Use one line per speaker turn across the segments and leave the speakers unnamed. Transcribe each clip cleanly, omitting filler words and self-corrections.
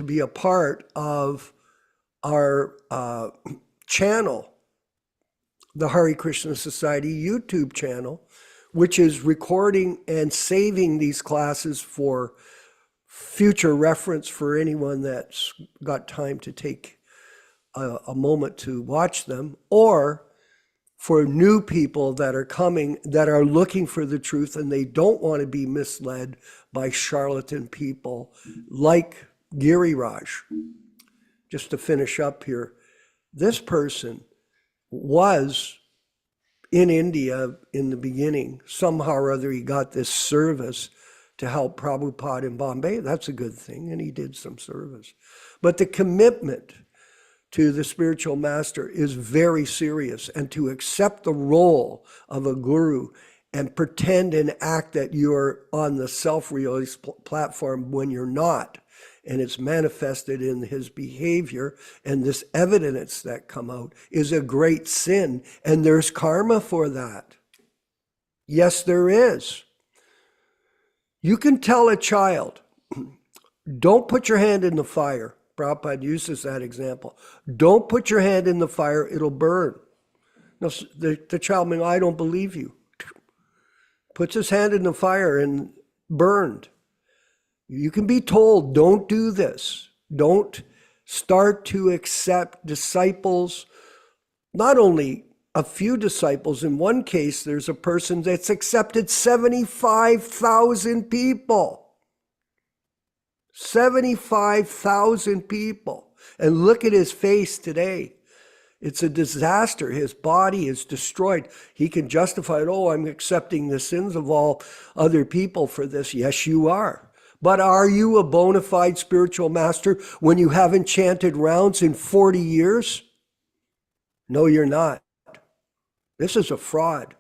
to be a part of our channel, the Hare Krishna Society YouTube channel, which is recording and saving these classes for future reference for anyone that's got time to take a moment to watch them, or for new people that are coming, that are looking for the truth and they don't want to be misled by charlatan people like Giriraj. Just to finish up here, this person was in India in the beginning. Somehow or other he got this service to help Prabhupada in Bombay. That's a good thing, and he did some service. But the commitment to the spiritual master is very serious, and to accept the role of a guru and pretend and act that you're on the self-realized platform when you're not, and it's manifested in his behavior and this evidence that come out, is a great sin, and there's karma for that. Yes, there is. You can tell a child, don't put your hand in the fire. Prabhupada uses that example. Don't put your hand in the fire, it'll burn. Now, the child may, I don't believe you. Puts his hand in the fire and burned. You can be told, don't do this. Don't start to accept disciples, not only a few disciples. In one case, there's a person that's accepted 75,000 people. 75,000 people. And look at his face today. It's a disaster. His body is destroyed. He can justify it. Oh, I'm accepting the sins of all other people for this. Yes, you are. But are you a bona fide spiritual master when you haven't chanted rounds in 40 years? No, you're not. This is a fraud,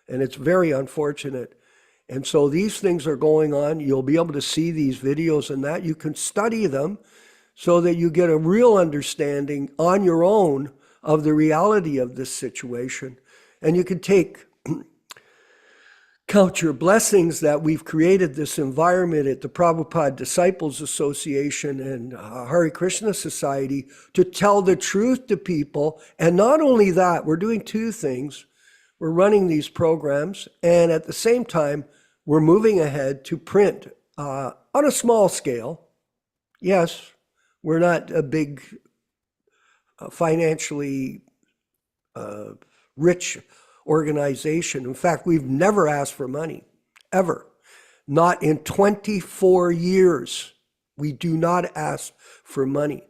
and it's very unfortunate. And so these things are going on. You'll be able to see these videos and that. You can study them so that you get a real understanding on your own of the reality of this situation. And you can count your blessings that we've created this environment at the Prabhupada Disciples Association and Hare Krishna Society to tell the truth to people. And not only that, we're doing two things. We're running these programs, and at the same time, we're moving ahead to print on a small scale. Yes, we're not a big financially rich organization. In fact, we've never asked for money, ever. Not in 24 years. We do not ask for money.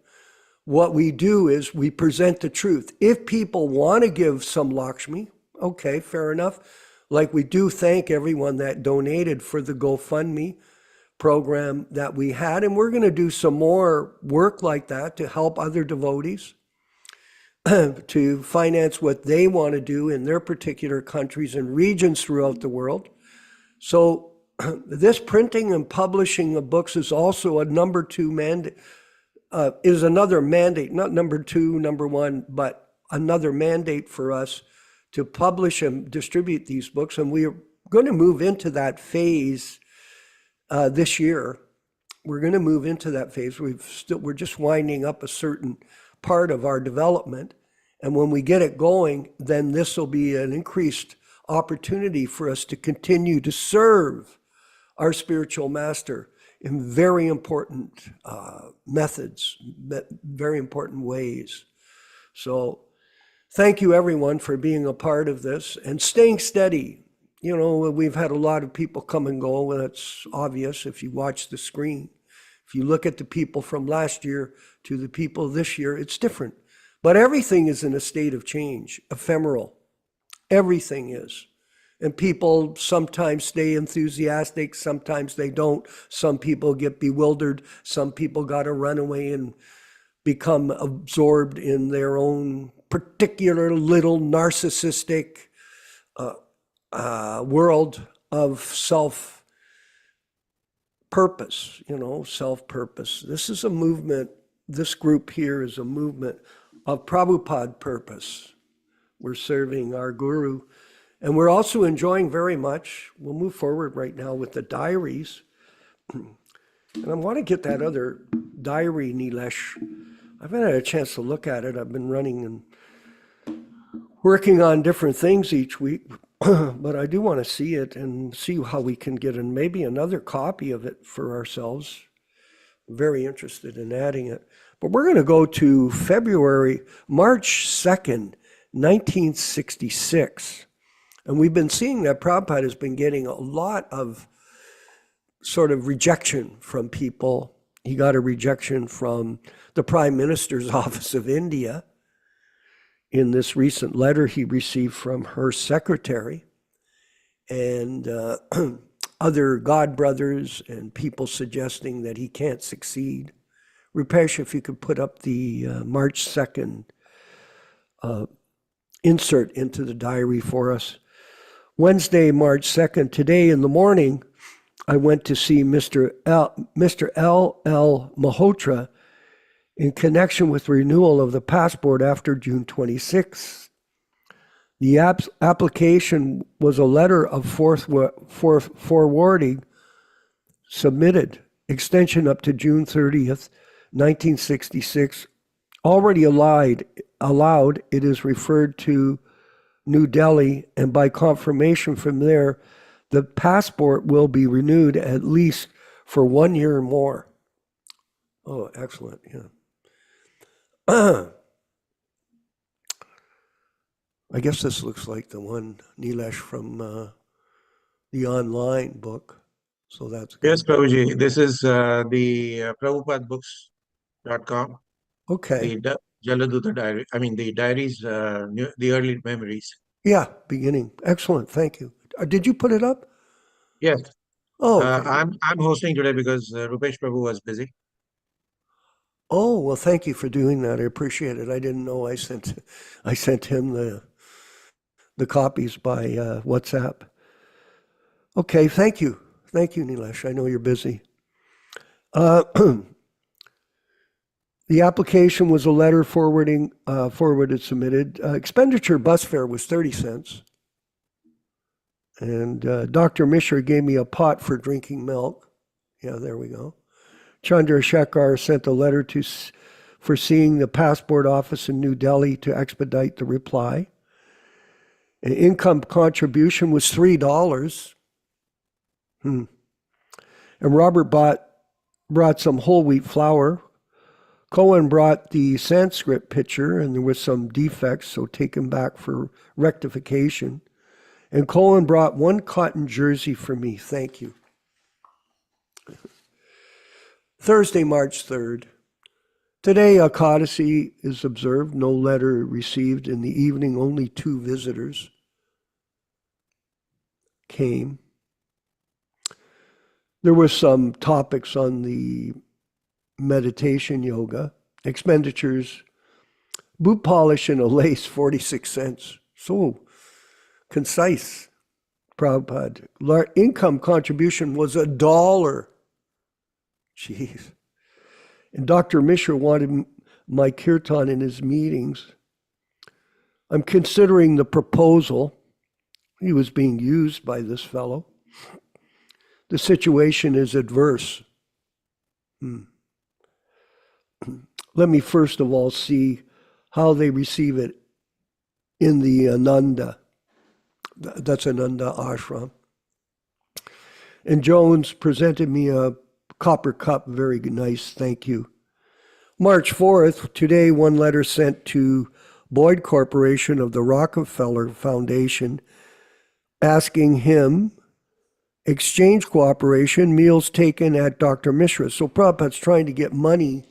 What we do is we present the truth. If people want to give some Lakshmi, okay, fair enough. Like we do thank everyone that donated for the GoFundMe program that we had. And we're going to do some more work like that to help other devotees to finance what they want to do in their particular countries and regions throughout the world. So this printing and publishing of books is also a number two mandate, is another mandate, not number two, number one, but another mandate for us to publish and distribute these books. And we are going to move into that phase this year. We're going to move into that phase. We're just winding up a certain part of our development. And when we get it going, then this will be an increased opportunity for us to continue to serve our spiritual master in very important methods, very important ways. So thank you, everyone, for being a part of this and staying steady. You know, we've had a lot of people come and go, and it's obvious if you watch the screen. If you look at the people from last year to the people this year, it's different. But everything is in a state of change, ephemeral. Everything is. And people sometimes stay enthusiastic, sometimes they don't. Some people get bewildered. Some people got to run away and become absorbed in their own particular little narcissistic world of self-purpose, self-purpose. This is a movement, this group here is a movement of Prabhupada purpose. We're serving our guru, and we're also enjoying very much, we'll move forward right now with the diaries. And I want to get that other diary, Nilesh. I haven't had a chance to look at it. I've been running and working on different things each week, but I do want to see it and see how we can get maybe another copy of it for ourselves. Very interested in adding it. But we're going to go to March 2nd, 1966. And we've been seeing that Prabhupada has been getting a lot of sort of rejection from people. He got a rejection from the Prime Minister's office of India in this recent letter he received from her secretary, and other God brothers and people suggesting that he can't succeed. Rupesh, if you could put up the March 2nd insert into the diary for us. Wednesday, March 2nd, today in the morning, I went to see Mr. L.L. Malhotra in connection with renewal of the passport after June 26th. The application was a letter of forwarding submitted, extension up to June 30th, 1966. Already allowed, it is referred to New Delhi, and by confirmation from there, the passport will be renewed at least for 1 year more. Oh, excellent, yeah. I guess this looks like the one, Nilesh, from the online book. So that's good.
Yes, Prabhuji. This is the PrabhupadaBooks.com.
Okay.
The Jaladuta diary. I mean, the diaries, the early memories.
Yeah, beginning. Excellent. Thank you. Did you put it up?
Yes.
Oh, okay.
I'm hosting today because Rupesh Prabhu was busy.
Oh, well, thank you for doing that. I appreciate it. I didn't know I sent him the copies by WhatsApp. Okay, thank you. Thank you, Nilesh. I know you're busy. The application was a letter forwarded, submitted. Expenditure bus fare was 30 cents. And Dr. Mishra gave me a pot for drinking milk. Yeah, there we go. Chandra Shekhar sent a letter for seeing the passport office in New Delhi to expedite the reply. An income contribution was $3. And Robert brought some whole wheat flour. Cohen brought the Sanskrit picture, and there was some defects, so taken back for rectification. And Cohen brought one cotton jersey for me. Thank you. Thursday, March 3rd. Today, Ekadasi is observed. No letter received. In the evening, only 2 visitors came. There were some topics on the meditation yoga. Expenditures, boot polish and a lace, 46 cents. So concise, Prabhupada. Income contribution was $1. Jeez. And Dr. Mishra wanted my kirtan in his meetings. I'm considering the proposal. He was being used by this fellow. The situation is adverse. Let me first of all see how they receive it in the Ananda. That's Ananda ashram. And Jones presented me a copper cup. Very nice, thank you. March 4th, today one letter sent to Boyd Corporation of the Rockefeller Foundation asking him exchange cooperation, meals taken at Dr. Mishra. So Prabhupada's trying to get money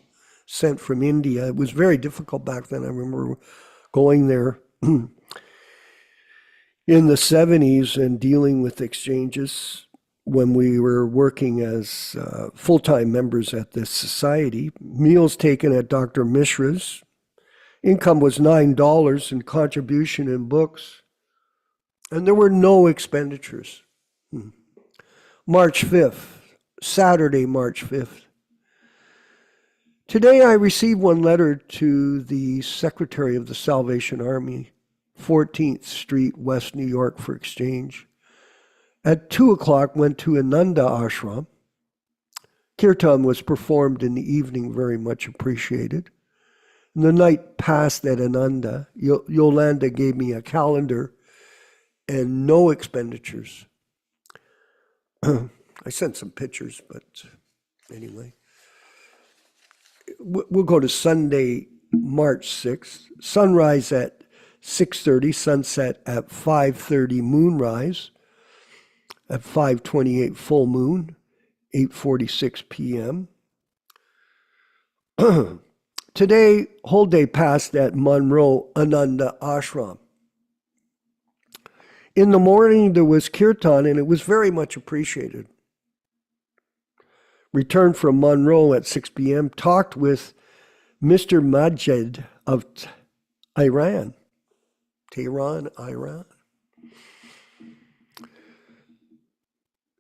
sent from India. It was very difficult back then. I remember going there in the 70s and dealing with exchanges when we were working as full-time members at this society. Meals taken at Dr. Mishra's. Income was $9 in contribution in books. And there were no expenditures. March 5th, Saturday, March 5th. Today I received one letter to the Secretary of the Salvation Army, 14th Street, West New York, for exchange. At 2 o'clock, went to Ananda Ashram. Kirtan was performed in the evening, very much appreciated. And the night passed at Ananda. Yolanda gave me a calendar and no expenditures. I sent some pictures, but anyway. We'll go to Sunday, March 6th. Sunrise at 6:30, sunset at 5:30, moonrise at 5:28, full moon, 8:46 p.m. Today, whole day passed at Monroe Ananda Ashram. In the morning, there was kirtan, and it was very much appreciated. Returned from Monroe at 6 p.m., talked with Mr. Majid of Tehran, Iran.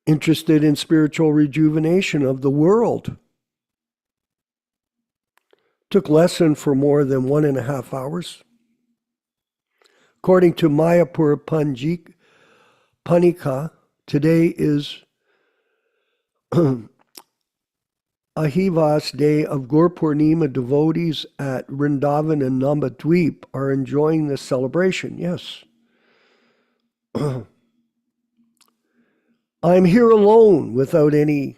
Interested in spiritual rejuvenation of the world. Took lesson for more than 1.5 hours. According to Mayapur Panika, today is Ahivas day of Gur Purnima. Devotees at Vrindavan and Nambadweep are enjoying this celebration. Yes. I'm here alone without any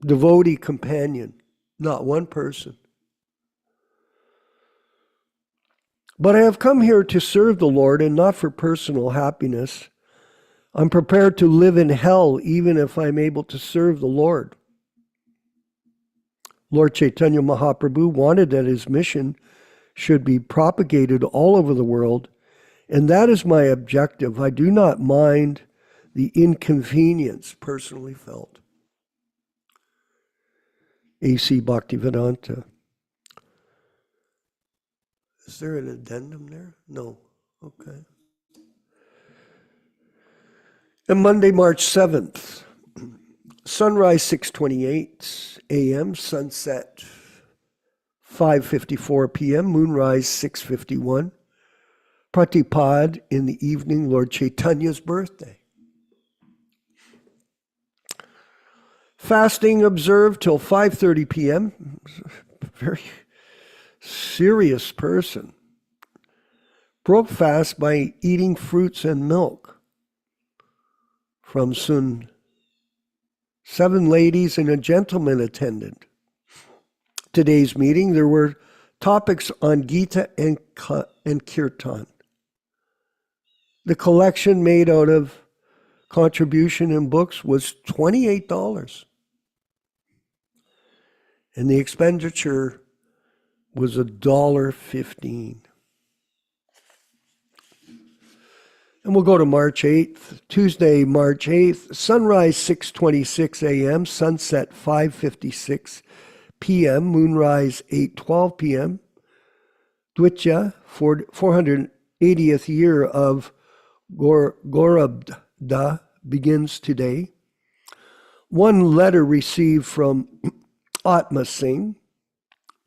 devotee companion, not one person. But I have come here to serve the Lord and not for personal happiness. I'm prepared to live in hell even if I'm able to serve the Lord. Lord Chaitanya Mahaprabhu wanted that his mission should be propagated all over the world, and that is my objective. I do not mind the inconvenience personally felt. A.C. Bhaktivedanta. Is there an addendum there? No. Okay. And Monday, March 7th, sunrise 6:28 a.m., sunset 5:54 p.m., moonrise 6:51. Pratipad in the evening, Lord Chaitanya's birthday. Fasting observed till 5:30 p.m. Very serious person. Broke fast by eating fruits and milk. From Sun, 7 ladies and a gentleman attended. Today's meeting, there were topics on Gita and Kirtan. The collection made out of contribution in books was $28. And the expenditure was $1.15. And we'll go to March 8th, Tuesday, March 8th, sunrise 6:26 a.m., sunset 5:56 p.m., moonrise 8:12 p.m. Dvitya, 480th year of Gaurabda begins today. One letter received from Atma Singh,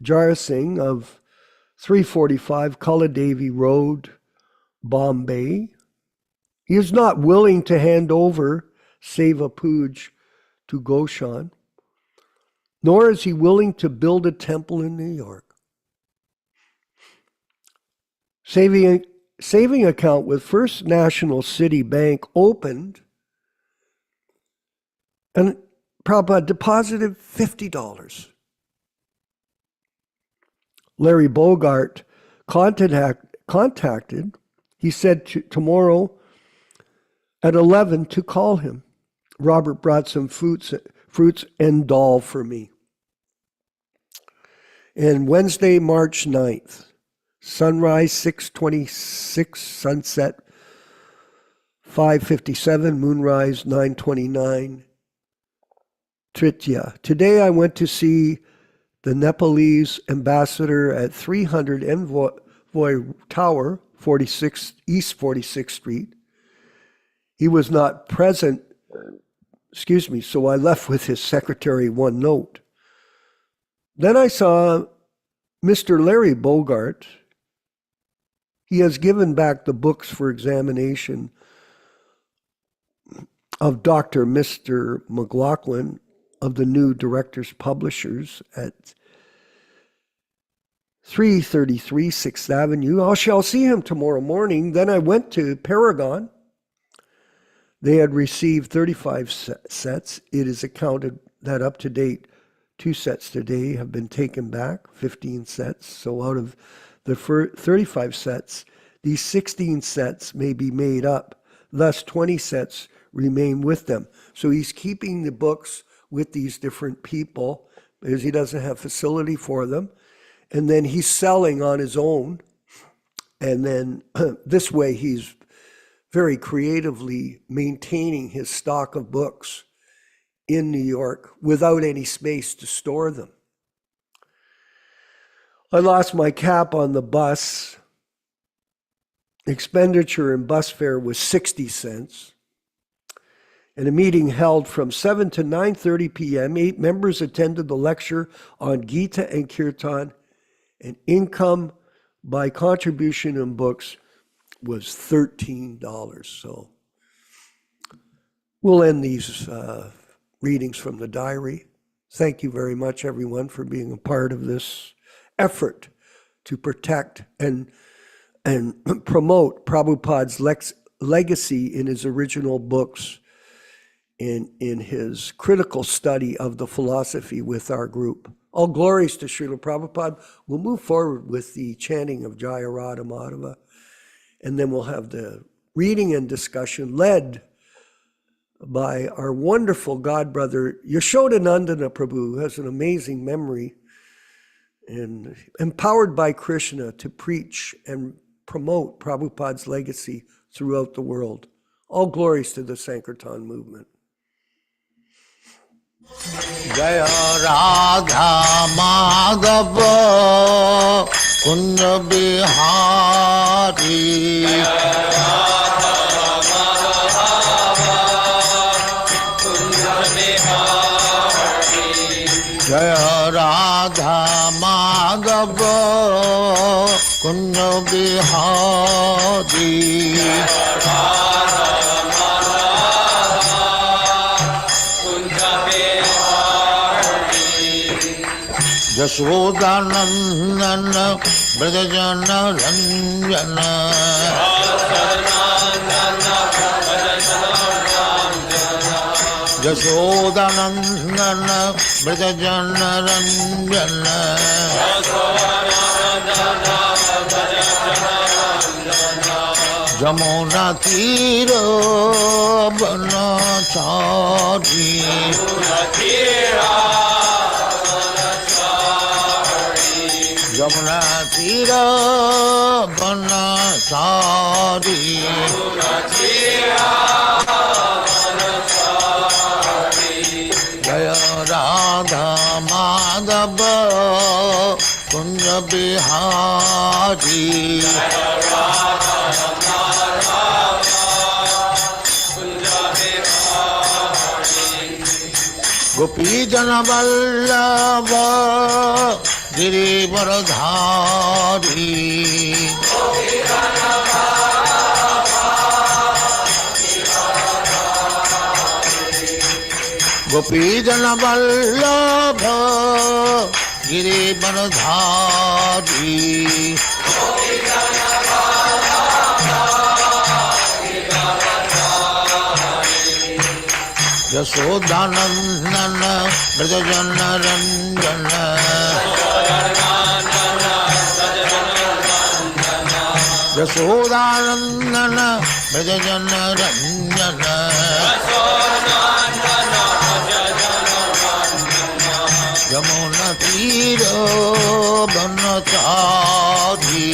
Jar Singh of 345 Kaladevi Road, Bombay. He is not willing to hand over Seva Puj to Goshan, nor is he willing to build a temple in New York. Saving account with First National City Bank opened, and Prabhupada deposited $50. Larry Bogart contacted, he said tomorrow at 11 to call him. Robert brought some fruits and dal for me. And Wednesday, March 9th, sunrise 6:26, sunset 5:57, moonrise 9:29, Tritya. Today I went to see the Nepalese ambassador at 300 Envoy Tower, 46 East 46th Street. He was not present, so I left with his secretary one note. Then I saw Mr. Larry Bogart. He has given back the books for examination of Dr. Mr. McLaughlin of the new Directors Publishers at 333 6th Avenue. I shall see him tomorrow morning. Then I went to Paragon. They had received 35 sets. It is accounted that up to date, 2 sets today have been taken back, 15 sets. So out of the 35 sets, these 16 sets may be made up. Thus, 20 sets remain with them. So he's keeping the books with these different people because he doesn't have facility for them. And then he's selling on his own. And then this way he's very creatively maintaining his stock of books in New York without any space to store them. I lost my cap on the bus. Expenditure in bus fare was 60 cents. In a meeting held from 7 to 9:30 p.m., 8 members attended the lecture on Gita and Kirtan, and income by contribution in books was $13. So we'll end these readings from the diary. Thank you very much, everyone, for being a part of this effort to protect and promote Prabhupada's legacy in his original books, in his critical study of the philosophy with our group. All glories to Srila Prabhupada. We'll move forward with the chanting of Jaya Radha Madhava, and then we'll have the reading and discussion led by our wonderful godbrother, Yaśodā-nandana Prabhu, who has an amazing memory and empowered by Krishna to preach and promote Prabhupada's legacy throughout the world. All glories to the Sankirtan movement.
Jaya Radha Madhava Kunja Bihari Jaya Radha Madhava Kunja Bihari Yaśodā-nandana Brajajana Ranjana Yaśodā-nandana Brajajana Ranjana Jamuna Tira Banachari Jamuna Tira Banachari Jaya Radha Madhava Kunja Bihari Gopi Jana Vallabha Girivaradhari Gopi Jana Vallabha Girivaradhari Yaśodā-nandana Brajajana Ranjana Yaśodā-nandana Brajajana Ranjana Jamuna Tira Banachari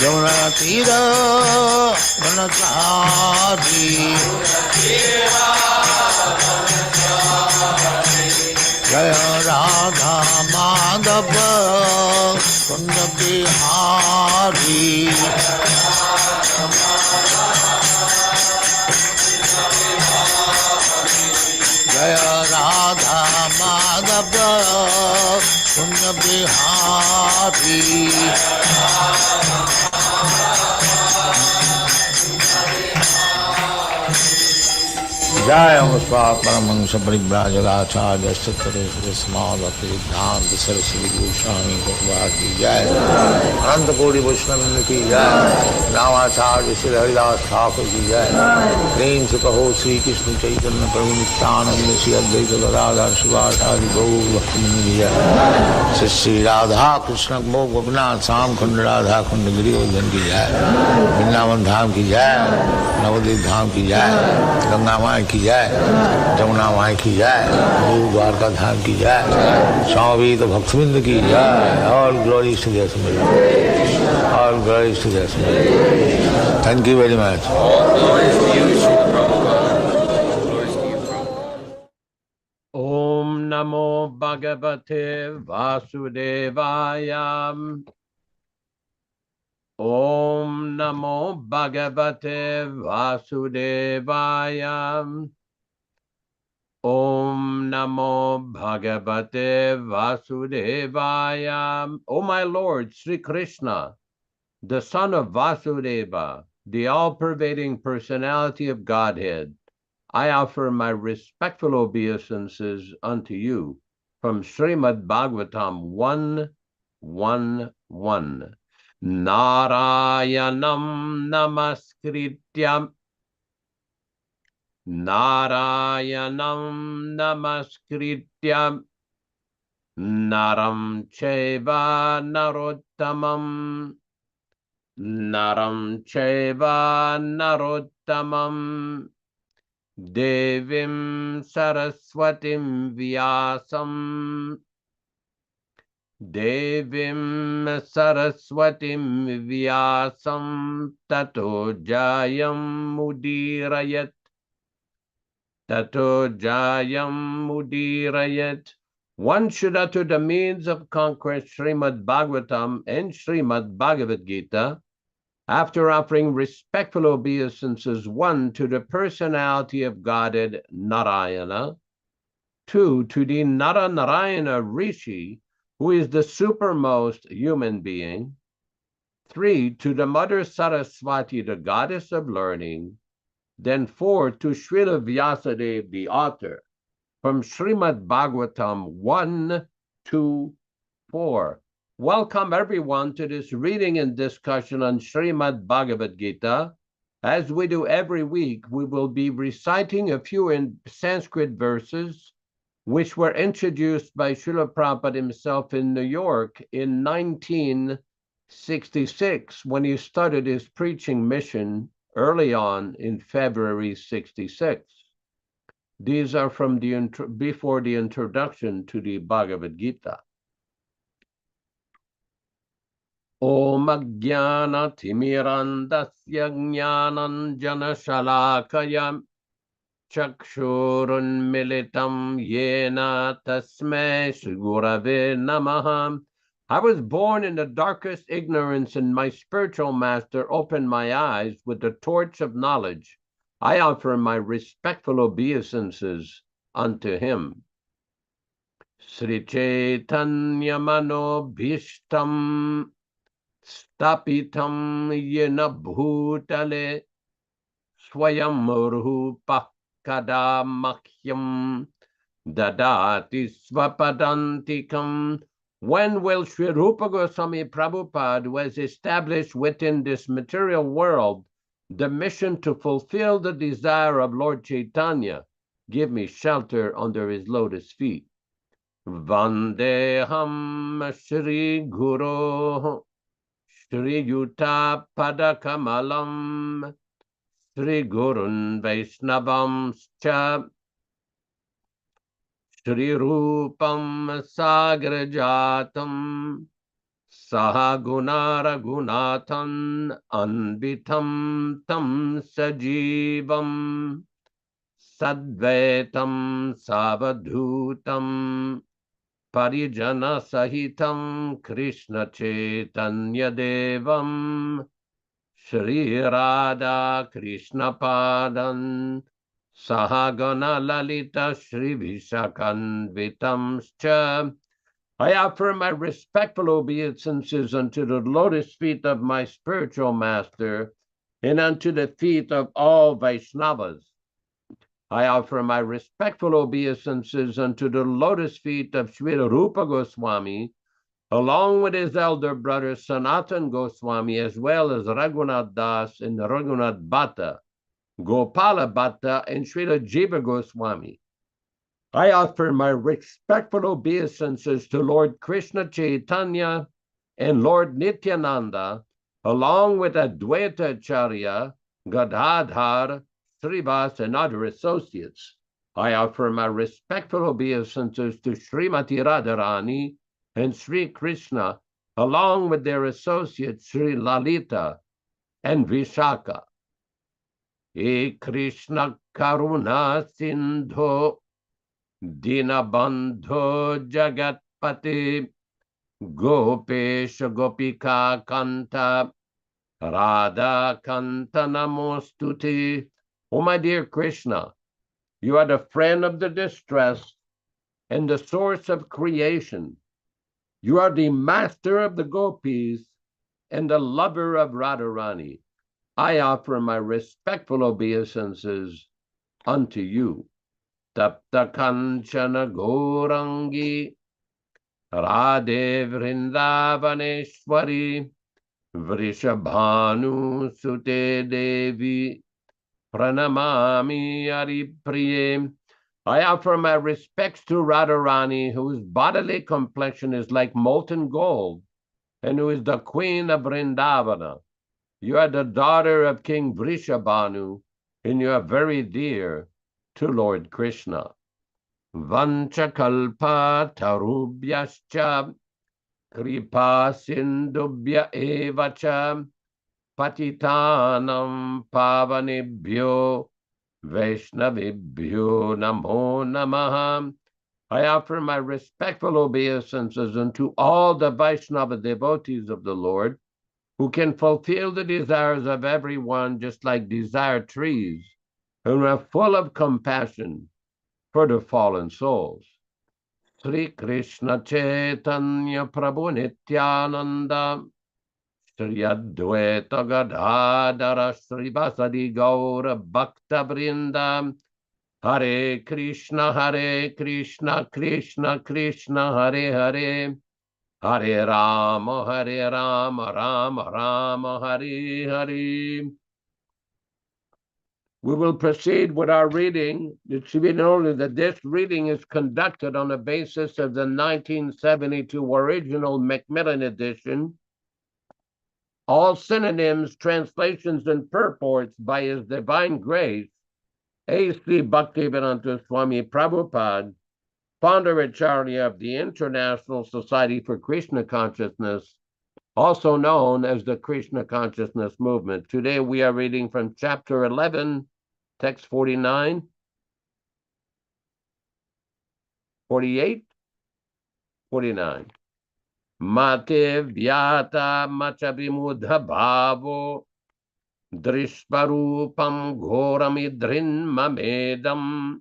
Jamuna Tira Banachari Jaya Radha Madhava Kunja Bihari Jaya Radha Madhava Kunja Bihari Jai Amaswa Paramahansa Parivrajaga-Acārya Sattva Smadhati Siddhanta Saraswati Goswami Prabhupada ki Jai. Ananta Koti Vaishnava ki Jai. Nāma-Acārya Sri Haridas Thakur ki Jai. Prem se kaho Sri Krishna Chaitanya Prabhu Nityananda Sri Advaita Gadadhar Sivasadi Gaur Bhaktivinoda ki Jai. Sri Sri Radha Krishna Mokh Gopinath Sam Khand Radha Khand Girivardhan ki Jai. Vrindavan Dham ki Jai. Navadvip Dham ki Jai. Ganga Mai ki Jai. Jamuna Mai ki Jai. New Dwarka Dham ki Jai. Swami Bhaktivedanta ki Jai. All glories to the Assembly. All glories to the Assembly. Thank you very much.
All glories to you, Srila Prabhupada. All glories to you, Prabhupada.
Om Namo Bhagavate Vasudevaya. Om Namo Bhagavate Vasudevaya. Om Namo Bhagavate Vasudevaya. O my Lord, Sri Krishna, the son of Vasudeva, the all-pervading personality of Godhead, I offer my respectful obeisances unto you from Srimad Bhagavatam 1:1:1. Narayanam namaskrityam Narayanam namaskrityam Naram chaiva narottamam Naram chaiva narottamam Devim Saraswatim Vyasam Devim Saraswatim Vyasam Tato Jayam Mudirayat Tato Jayam Mudirayat. One should utter the means of conquest Srimad Bhagavatam and Srimad Bhagavad-gītā after offering respectful obeisances, 1, to the personality of Godhead Narayana, 2, to the Nara-Narayana Rishi, who is the supermost human being, 3, to the Mother Saraswati, the goddess of learning, then 4, to Srila Vyasadeva, the author, from Srimad Bhagavatam 1-4. Welcome everyone to this reading and discussion on Srimad Bhagavad-gītā. As we do every week, we will be reciting a few in Sanskrit verses, which were introduced by Srila Prabhupada himself in New York in 1966, when he started his preaching mission early on in February 66. These are from before the introduction to the Bhagavad-gītā. Om Ajnana Timirandasya Jnananjana Shalakaya Chakshurun Militam Yena Tasmai Shri Gurave Namaha. I was born in the darkest ignorance, and my spiritual master opened my eyes with the torch of knowledge. I offer my respectful obeisances unto him. Sri Chaitanya Mano Bhishtam Stapitam Yena Bhutale Swayam Rupa Kadamakyam Dadati Svapadantikam. When will Sri Rupa Goswami Prabhupada, who has established within this material world the mission to fulfill the desire of Lord Chaitanya, give me shelter under his lotus feet? Vandeham Shri Guru Shri Yuta Padakamalam Shri Gurun Vaishnavam Cha Shri Rupam Sagrajatam Sahagunara Gunatan Anvitam Tam Sajivam Sadvaitam Savadhutam Parijana Sahitam Krishna Chaitanya Devam Shri Radha Krishna Padan Sahagana Lalita Shri Vishakanvitamscha. I offer my respectful obeisances unto the lotus feet of my spiritual master and unto the feet of all Vaishnavas. I offer my respectful obeisances unto the lotus feet of Srila Rupa Goswami, along with his elder brother Sanatan Goswami, as well as Raghunath Das and Raghunath Bhatta, Gopala Bhatta, and Srila Jiva Goswami. I offer my respectful obeisances to Lord Krishna Chaitanya and Lord Nityananda, along with Advaita-Acharya, Gadadhar, Srivas, and other associates. I offer my respectful obeisances to Srimati Radharani and Sri Krishna, along with their associates Sri Lalita and Vishaka. E Krishna Karuna Sindho Dinabandho Jagatpati Gopesha Gopika Kanta Radha Kanta Namostuti. Oh, my dear Krishna, you are the friend of the distressed and the source of creation. You are the master of the gopis and the lover of Radharani. I offer my respectful obeisances unto you. Tapta Kanchana Gaurangi Radhe Vrindavaneshwari Vrishabhanu Sute Devi Pranamami Haripriye. I offer my respects to Radharani, whose bodily complexion is like molten gold, and who is the queen of Vrindavana. You are the daughter of King Vrishabhanu, and you are very dear to Lord Krishna. Vanchakalpa tarubhyascha kripa sindubhya evacha patitanam pavanibhyo Vaishnavibhyo namo namaha. I offer my respectful obeisances unto all the Vaishnava devotees of the Lord, who can fulfill the desires of everyone just like desire trees, and are full of compassion for the fallen souls. Sri Krishna Chaitanya Prabhu Nityananda Sri Advaita Gadadhara Sri Vasadi Gaura Bhakta Vrinda Hare Krishna Krishna Krishna Hare Hare Hare Rama Rama Rama Hare Hare. We will proceed with our reading. It should be noted that this reading is conducted on the basis of the 1972 original Macmillan edition. All synonyms, translations, and purports by His Divine Grace A.C. Bhaktivedanta Swami Prabhupāda, Founder-Ācārya of the International Society for Krishna Consciousness, also known as the Krishna Consciousness Movement. Today we are reading from chapter 11, text 49, 48, 49. Mate vyata machabimudha bhavo drishparupam ghoramidrin mamedam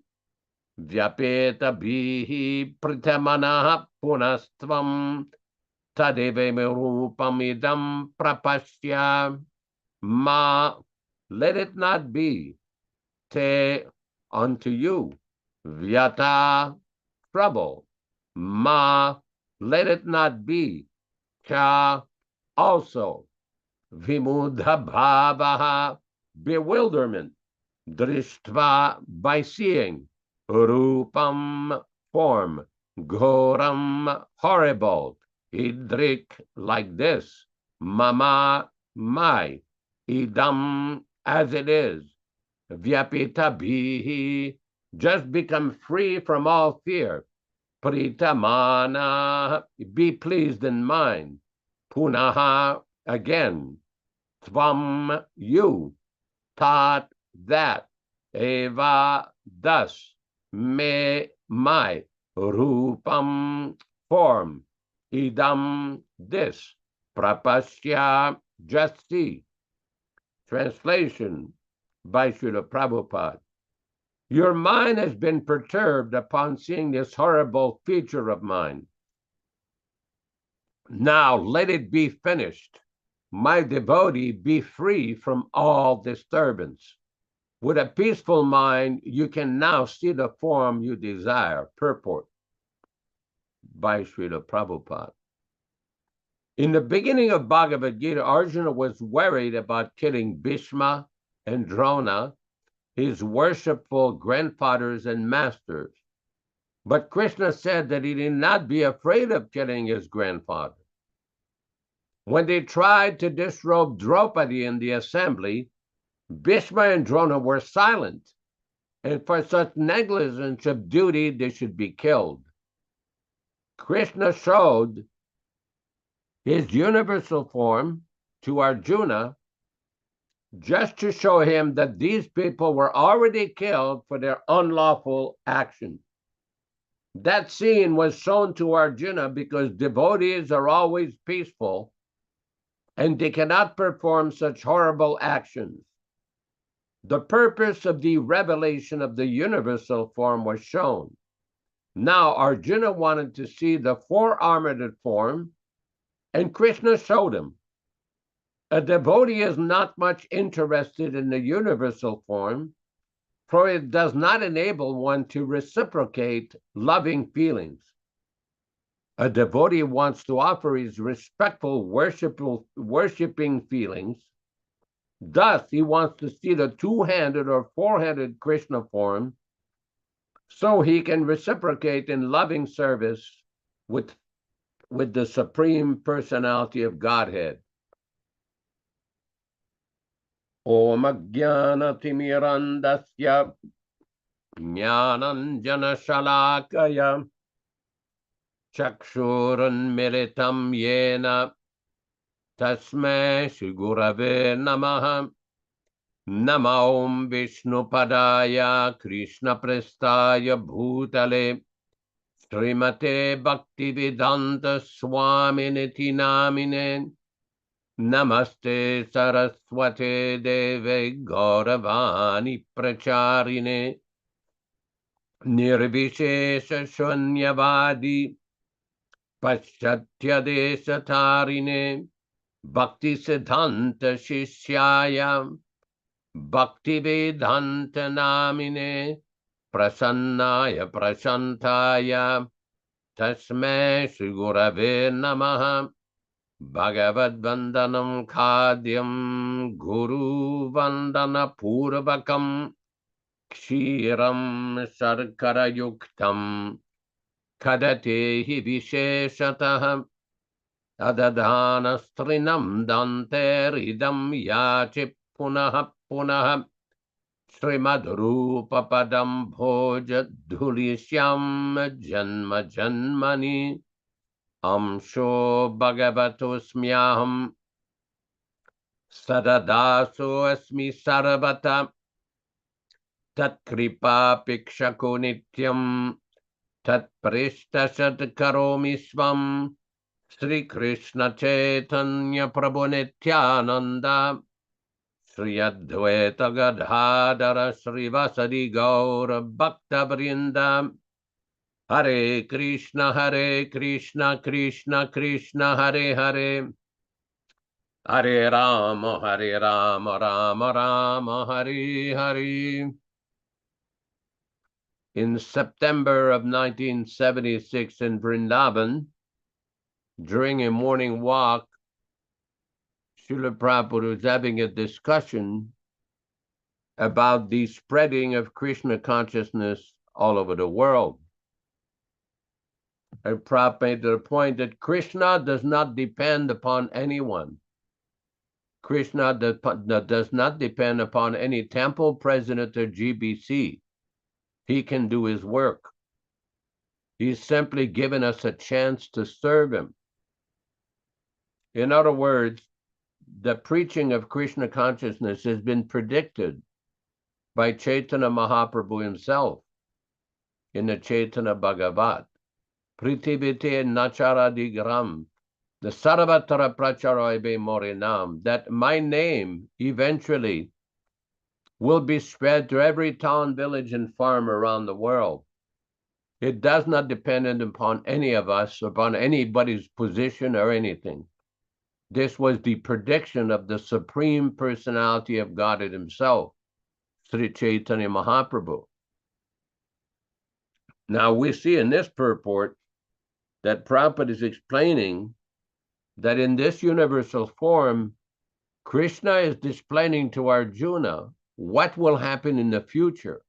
vyapeta bihi pritamana punastvam tadevem idam prapashya. Ma, let it not be. Te, unto you. Vyata, trouble. Ma, let it not be. Cha, also. Vimudha bhavaha, bewilderment. Drishtva, by seeing. Rupam, form. Ghoram, horrible. Idrik, like this. Mama, my. Idam, as it is. Vyapita bihi, just become free from all fear. Pritamana, be pleased in mind. Punaha, again. Tvam, you. Tat, that. Eva, thus. Me, my. Rupam, form. Idam, this. Prapashya, just see. Translation by Srila Prabhupada. Your mind has been perturbed upon seeing this horrible feature of mine. Now let it be finished. My devotee be free from all disturbance. With a peaceful mind, you can now see the form you desire. Purport by Srila Prabhupada. In the beginning of Bhagavad-gītā, Arjuna was worried about killing Bhishma and Drona, his worshipful grandfathers and masters. But Krishna said that he need not be afraid of killing his grandfather. When they tried to disrobe Draupadi in the assembly, Bhishma and Drona were silent, and for such negligence of duty, they should be killed. Krishna showed his universal form to Arjuna just to show him that these people were already killed for their unlawful action. That scene was shown to Arjuna because devotees are always peaceful and they cannot perform such horrible actions. The purpose of the revelation of the universal form was shown. Now Arjuna wanted to see the four-armored form, and Krishna showed him. A devotee is not much interested in the universal form, for it does not enable one to reciprocate loving feelings. A devotee wants to offer his respectful, worshiping feelings. Thus, he wants to see the two-handed or four-handed Krishna form so he can reciprocate in loving service with the Supreme Personality of Godhead. Om Ajnana-timirandasya Jnananjana Shalakaya Chakshurunmilitam Yena Tasmai Shri Gurave Namaha. Nama Om Vishnupadaya Krishna Prestaya Bhutale Srimate Bhaktivedanta Swami Namine. Namaste Saraswate Deve Gauravani Pracharine Nirvishesha Shunyavadi Paschatya Desatarine Bhakti Siddhanta Shishyaya Bhaktivedanta Namine Prasannaya Prashantaya Tasmai Shri Gurave Namaha. Bhagavad Vandanam Khadyam Guru Vandana Purvakam Kshiram Sarkara Yuktam Kadatehi Visheshatah Adadhanastrinam Dante Ridam Yachi Punaha Punaha Srimad Rupa Padam Bhoja Dhulishyam Janma Janmani Amsho Bhagavatosmyaham Sadadaso Asmi Sarvata Tat Kripa Pikshako Nityam Tat Prishta Karomi Swam Sri Krishna Chaitanya Prabhu Nityananda Sri Advaita Gadadhara Sri Vasadi Gaura Bhakta Vrinda. Hare Krishna, Krishna Krishna, Hare Hare. Hare Rama, Rama Rama, Hare Hare. In September of 1976 in Vrindavan, during a morning walk, Srila Prabhupada was having a discussion about the spreading of Krishna consciousness all over the world. And Prabhupada made the point that Krishna does not depend upon anyone. Krishna does not depend upon any temple president or GBC. He can do his work. He's simply given us a chance to serve him. In other words, the preaching of Krishna consciousness has been predicted by Chaitanya Mahaprabhu himself in the Chaitanya Bhagavat. Pritibhite nacharadigram, the Sarvatara Pracharoibe Morinam, that my name eventually will be spread to every town, village, and farm around the world. It does not depend upon any of us, upon anybody's position or anything. This was the prediction of the Supreme Personality of Godhead himself. Sri Chaitanya Mahaprabhu. Now we see in this purport that Prabhupada is explaining that in this universal form, Krishna is displaying to Arjuna what will happen in the future.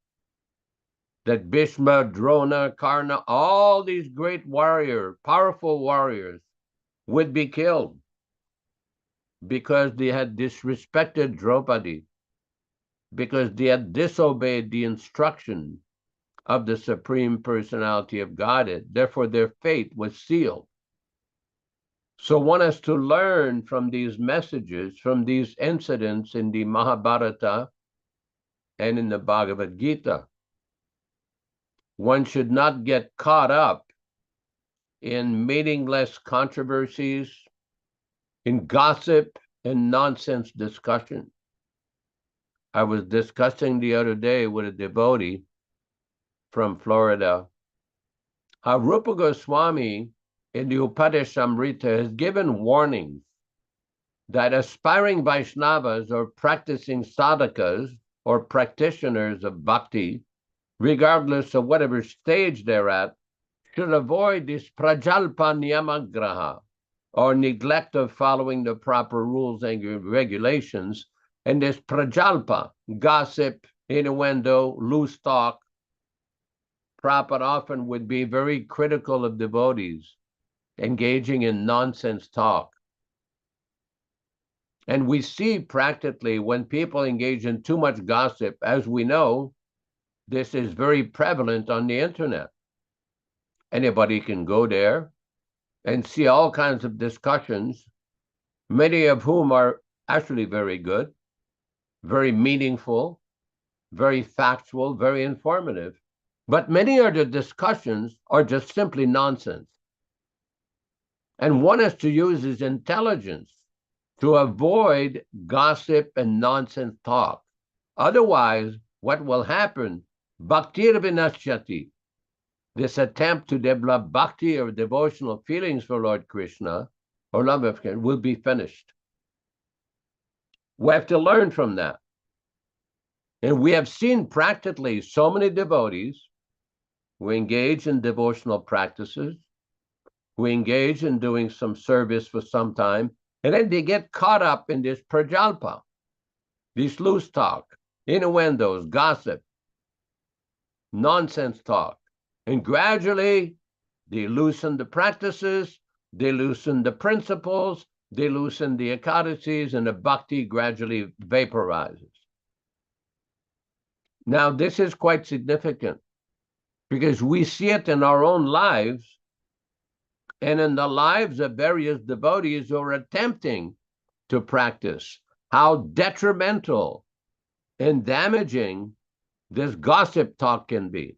That Bhishma, Drona, Karna, all these great warriors, powerful warriors, would be killed because they had disrespected Draupadi, because they had disobeyed the instruction of the Supreme Personality of Godhead. Therefore, their fate was sealed. So one has to learn from these messages, from these incidents in the Mahabharata and in the Bhagavad-gītā. One should not get caught up in meaningless controversies, in gossip and nonsense discussion. I was discussing the other day with a devotee from Florida how Rupa Goswami in the Upadeshamrita has given warnings that aspiring Vaishnavas or practicing sadhakas or practitioners of bhakti, regardless of whatever stage they're at, should avoid this prajalpa niyamagraha, or neglect of following the proper rules and regulations, and this prajalpa, gossip, innuendo, loose talk. Prabhupada often would be very critical of devotees engaging in nonsense talk. And we see practically when people engage in too much gossip, as we know, this is very prevalent on the internet. Anybody can go there and see all kinds of discussions, many of whom are actually very good, very meaningful, very factual, very informative. But many of the discussions are just simply nonsense. And one has to use his intelligence to avoid gossip and nonsense talk. Otherwise, what will happen? Bhaktir vinashyati. This attempt to develop bhakti or devotional feelings for Lord Krishna or love of Krishna will be finished. We have to learn from that. And we have seen practically so many devotees who engage in devotional practices, who engage in doing some service for some time, and then they get caught up in this prajalpa, this loose talk, innuendos, gossip, nonsense talk. And gradually, they loosen the practices, they loosen the principles, they loosen the ekadasis, and the bhakti gradually vaporizes. Now, this is quite significant because we see it in our own lives and in the lives of various devotees who are attempting to practice, how detrimental and damaging this gossip talk can be.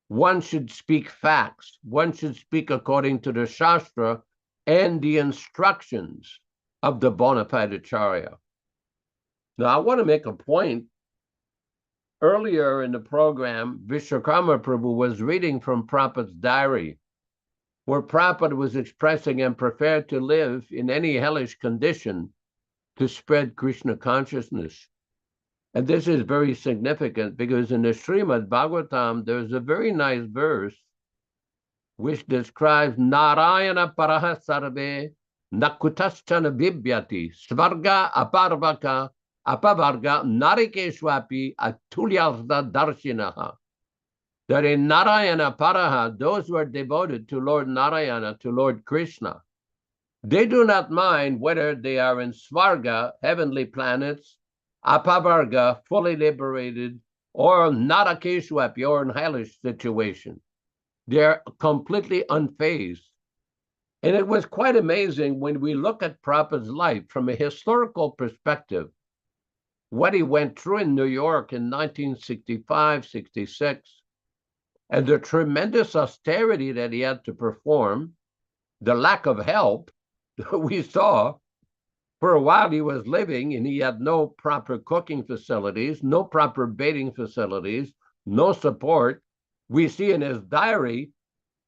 One should speak facts. One should speak according to the Shastra and the instructions of the bona fide Acharya. Now, I want to make a point. Earlier in the program, Vishwakarma Prabhu was reading from Prabhupada's diary, where Prabhupada was expressing and prepared to live in any hellish condition to spread Krishna consciousness. And this is very significant because in the Srimad Bhagavatam, there's a very nice verse which describes Narayana Paraha Sarve Nakutaschana Bibhyati Svarga Aparvaka Apavarga Narikeshwapi Atulyartha Darshinaha. That in Narayana Paraha, those who are devoted to Lord Narayana, to Lord Krishna, they do not mind whether they are in Svarga, heavenly planets, Apavarga, fully liberated, or Narakeshwapi, or in hellish situation. They're completely unfazed. And it was quite amazing when we look at Prabhupada's life from a historical perspective, what he went through in New York in 1965, 66, and the tremendous austerity that he had to perform, the lack of help that we saw. For a while he was living and he had no proper cooking facilities, no proper bathing facilities, no support. We see in his diary,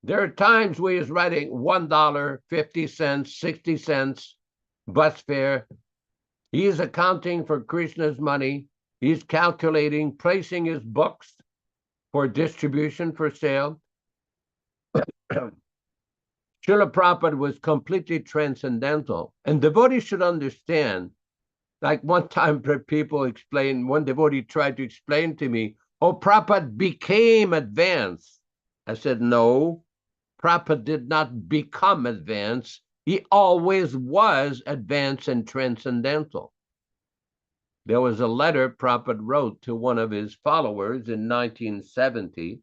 there are times where he's writing $1, 50 cents, 60 cents bus fare. He is accounting for Krishna's money He's calculating, placing his books for distribution, for sale. Srila Prabhupada was completely transcendental. And devotees should understand, like one time one devotee tried to explain to me, oh, Prabhupada became advanced. I said, no, Prabhupada did not become advanced. He always was advanced and transcendental. There was a letter Prabhupada wrote to one of his followers in 1970,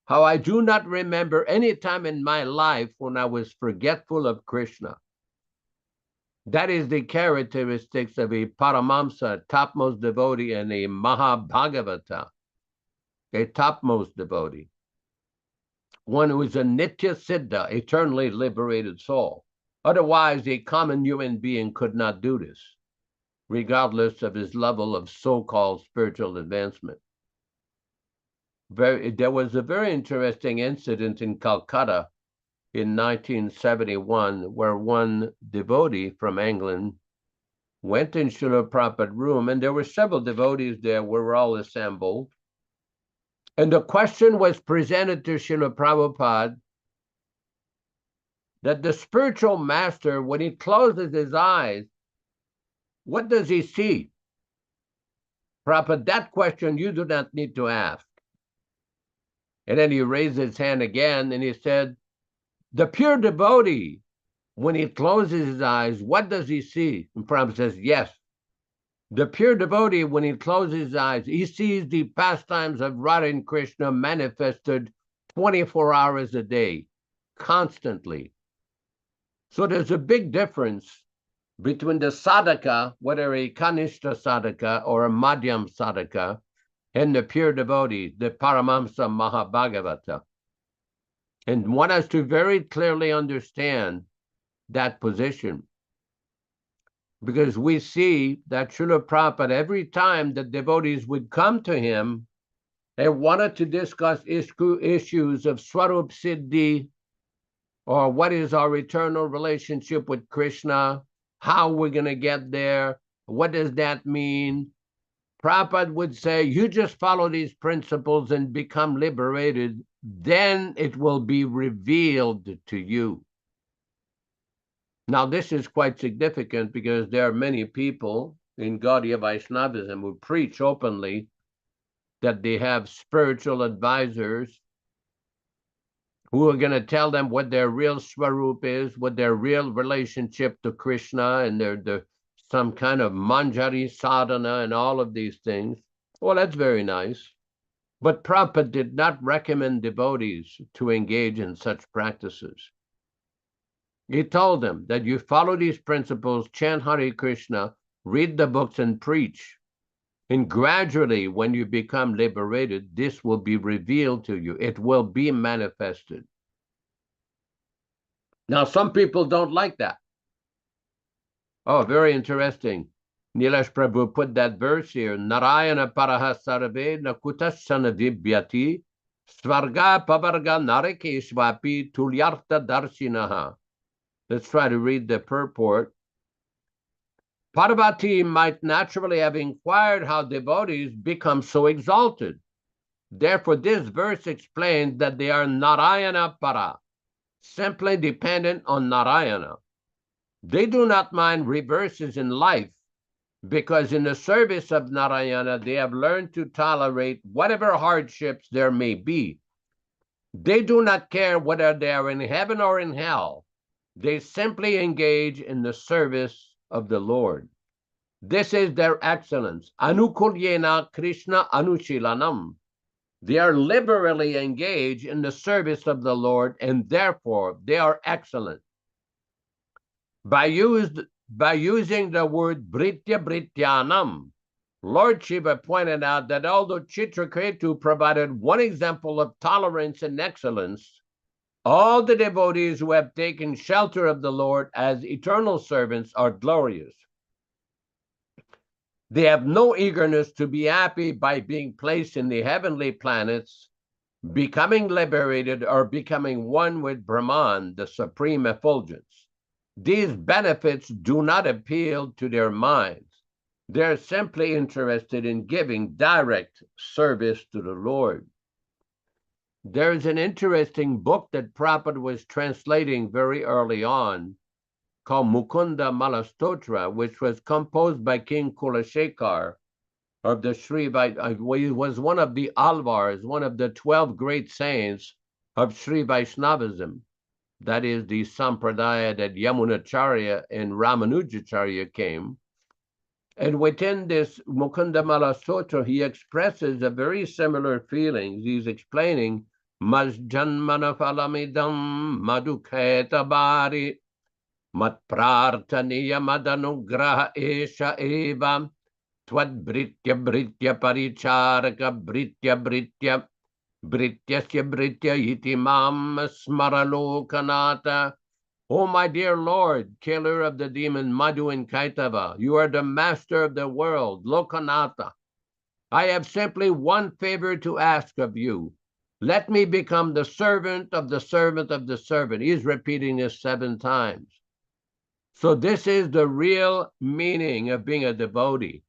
how I do not remember any time in my life when I was forgetful of Krishna. That is the characteristics of a Paramamsa, topmost devotee, and a Mahabhagavata, a topmost devotee. One who is a Nitya Siddha, eternally liberated soul. Otherwise, a common human being could not do this, regardless of his level of so-called spiritual advancement. There was a very interesting incident in Calcutta in 1971, where one devotee from England went in Srila Prabhupada's room, and there were several devotees there. We were all assembled. And the question was presented to Srila Prabhupada that the spiritual master, when he closes his eyes, what does he see? Prabhupada, that question you do not need to ask. And then he raised his hand again and he said, the pure devotee, when he closes his eyes, what does he see? And Prabhupada says, yes. The pure devotee, when he closes his eyes, he sees the pastimes of Radha and Krishna manifested 24 hours a day, constantly. So there's a big difference between the sadhaka, whether a kanishta sadhaka or a madhyam sadhaka, and the pure devotee, the Paramamsa Mahabhagavata. And one has to very clearly understand that position. Because we see that Srila Prabhupada, every time the devotees would come to him, they wanted to discuss issues of Swarup Siddhi, or what is our eternal relationship with Krishna, how we're going to get there, what does that mean? Prabhupada would say, you just follow these principles and become liberated, then it will be revealed to you. Now, this is quite significant because there are many people in Gaudiya Vaishnavism who preach openly that they have spiritual advisors who are going to tell them what their real swarup is, what their real relationship to Krishna, and their some kind of manjari sadhana and all of these things. Well, that's very nice. But Prabhupada did not recommend devotees to engage in such practices. He told them that you follow these principles, chant Hare Krishna, read the books and preach. And gradually, when you become liberated, this will be revealed to you. It will be manifested. Now, some people don't like that. Oh, very interesting. Nilesh Prabhu put that verse here. Narayana paraha sarve nakutasana vibhyati svarga pavarga narekeshvapi tulyartha darshinaha. Let's try to read the purport. Parvati might naturally have inquired how devotees become so exalted. Therefore, this verse explains that they are Narayana para, simply dependent on Narayana. They do not mind reverses in life because in the service of Narayana, they have learned to tolerate whatever hardships there may be. They do not care whether they are in heaven or in hell. They simply engage in the service of the Lord. This is their excellence. Anukulyena Krishna Anushilanam. They are liberally engaged in the service of the Lord, and therefore they are excellent. By using the word Britya Brityanam, Lord Shiva pointed out that although Chitraketu provided one example of tolerance and excellence, all the devotees who have taken shelter of the Lord as eternal servants are glorious. They have no eagerness to be happy by being placed in the heavenly planets, becoming liberated, or becoming one with Brahman, the supreme effulgence. These benefits do not appeal to their minds. They're simply interested in giving direct service to the Lord. There's an interesting book that Prabhupada was translating very early on called Mukunda Malastotra, which was composed by King Kulashekar of the Sri he was one of the Alvars, one of the 12 great saints of Sri Vaishnavism. That is the sampradaya that Yamunacharya and Ramanujacharya came. And within this Mukunda Malastotra, he expresses a very similar feeling. He's explaining Majjanmana Phalamidam Madhuketa Bari Mat Prartaniya Madanugraha Esha Eva Twad Britya Britya Paricharaka Britya Britya Brityasya Britya Itimam Smaralokanata. Oh, my dear Lord, killer of the demon Madhu and Kaitava, you are the master of the world, Lokanatha. I have simply one favor to ask of you. Let me become the servant of the servant of the servant. He's repeating this 7 times. So this is the real meaning of being a devotee,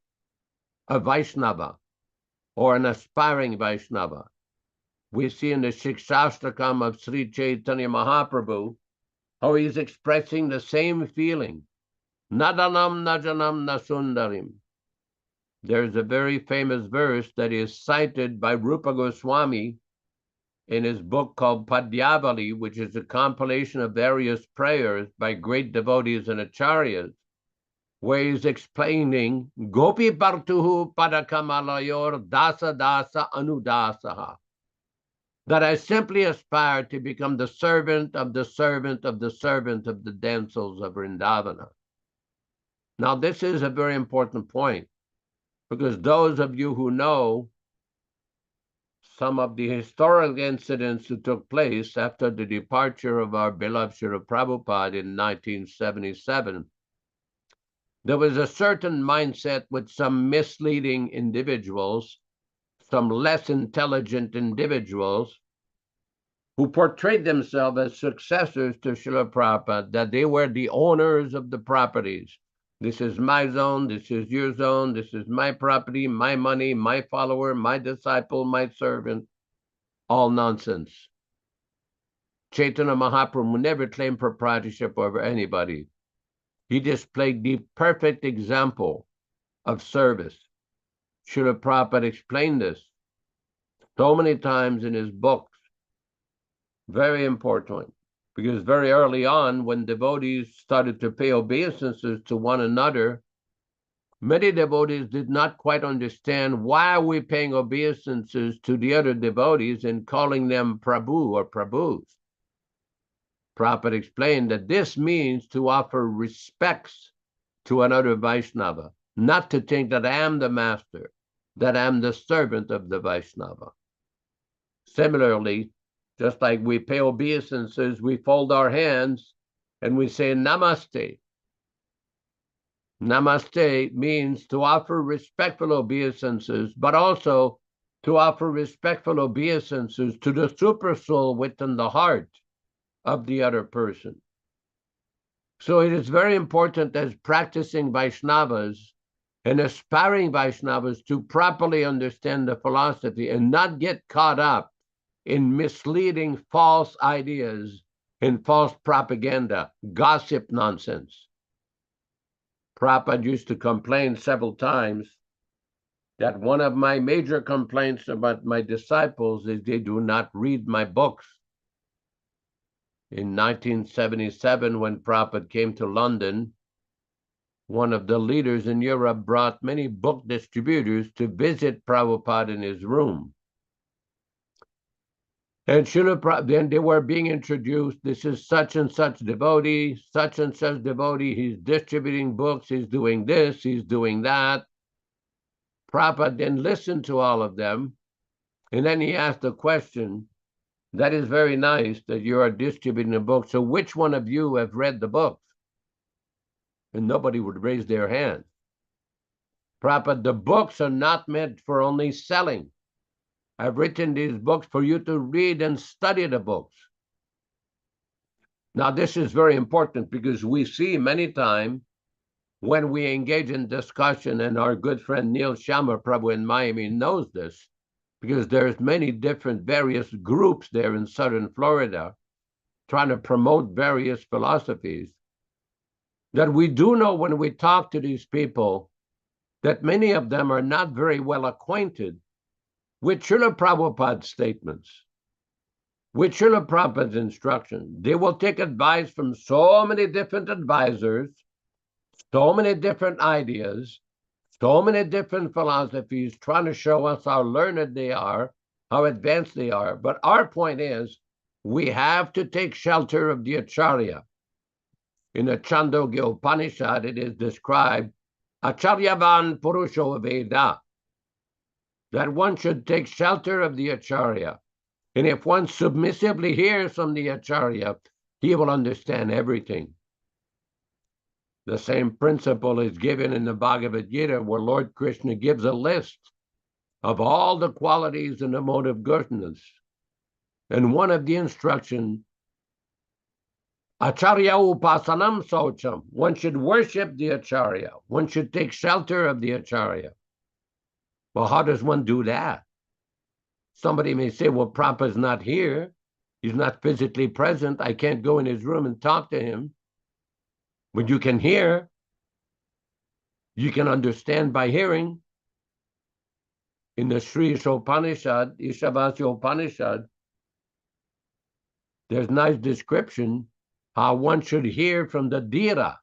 a Vaishnava, or an aspiring Vaishnava. We see in the Shikshashtakam of Sri Chaitanya Mahaprabhu how he's expressing the same feeling. Nadanam najanam nasundarim. There's a very famous verse that is cited by Rupa Goswami in his book called Padyavali, which is a compilation of various prayers by great devotees and acharyas, where he's explaining Gopi Partuhu Padakamalayor Dasa Dasa Anudasaha, that I simply aspire to become the servant of the servant of the servant of the damsels of Vrindavana. Now, this is a very important point, because those of you who know some of the historical incidents that took place after the departure of our beloved Srila Prabhupada in 1977, there was a certain mindset with some misleading individuals, some less intelligent individuals, who portrayed themselves as successors to Srila Prabhupada, that they were the owners of the properties. This is my zone, this is your zone, this is my property, my money, my follower, my disciple, my servant. All nonsense. Chaitanya Mahaprabhu never claimed proprietorship over anybody. He displayed the perfect example of service. Srila Prabhupada explained this so many times in his books. Very important, because very early on, when devotees started to pay obeisances to one another, many devotees did not quite understand why we're paying obeisances to the other devotees and calling them Prabhu or Prabhus. Prabhupada explained that this means to offer respects to another Vaishnava, not to think that I am the master, that I am the servant of the Vaishnava. Similarly, just like we pay obeisances, we fold our hands and we say Namaste. Namaste means to offer respectful obeisances, but also to offer respectful obeisances to the super soul within the heart of the other person. So it is very important as practicing Vaishnavas and aspiring Vaishnavas to properly understand the philosophy and not get caught up in misleading false ideas and false propaganda, gossip nonsense. Prabhupada used to complain several times that one of my major complaints about my disciples is they do not read my books. In 1977, when Prabhupada came to London, one of the leaders in Europe brought many book distributors to visit Prabhupada in his room. And then they were being introduced. This is such and such devotee, he's distributing books, he's doing this, he's doing that. Prabhupada then listened to all of them, and then he asked a question, that is very nice that you are distributing a book, so which one of you have read the books? And nobody would raise their hand. Prabhupada, the books are not meant for only selling. I've written these books for you to read and study the books. Now, this is very important because we see many times when we engage in discussion, and our good friend Neil Sharma Prabhu in Miami knows this, because there's many different various groups there in southern Florida trying to promote various philosophies, that we do know when we talk to these people that many of them are not very well acquainted with Srila Prabhupada's statements, with Srila Prabhupada's instruction. They will take advice from so many different advisors, so many different ideas, so many different philosophies, trying to show us how learned they are, how advanced they are. But our point is, we have to take shelter of the Acharya. In the Chandogya Upanishad, it is described, Acharyavan Purusho Veda, that one should take shelter of the Acharya. And if one submissively hears from the Acharya, he will understand everything. The same principle is given in the Bhagavad-gītā, where Lord Krishna gives a list of all the qualities in the mode of goodness. And one of the instructions, Acharya upasanam socham, one should worship the Acharya. One should take shelter of the Acharya. Well, how does one do that? Somebody may say, well, Prabhupada's not here. He's not physically present. I can't go in his room and talk to him. But you can hear. You can understand by hearing. In the Sri Upanishad, Ishavasya Upanishad, there's nice description how one should hear from the Dhira,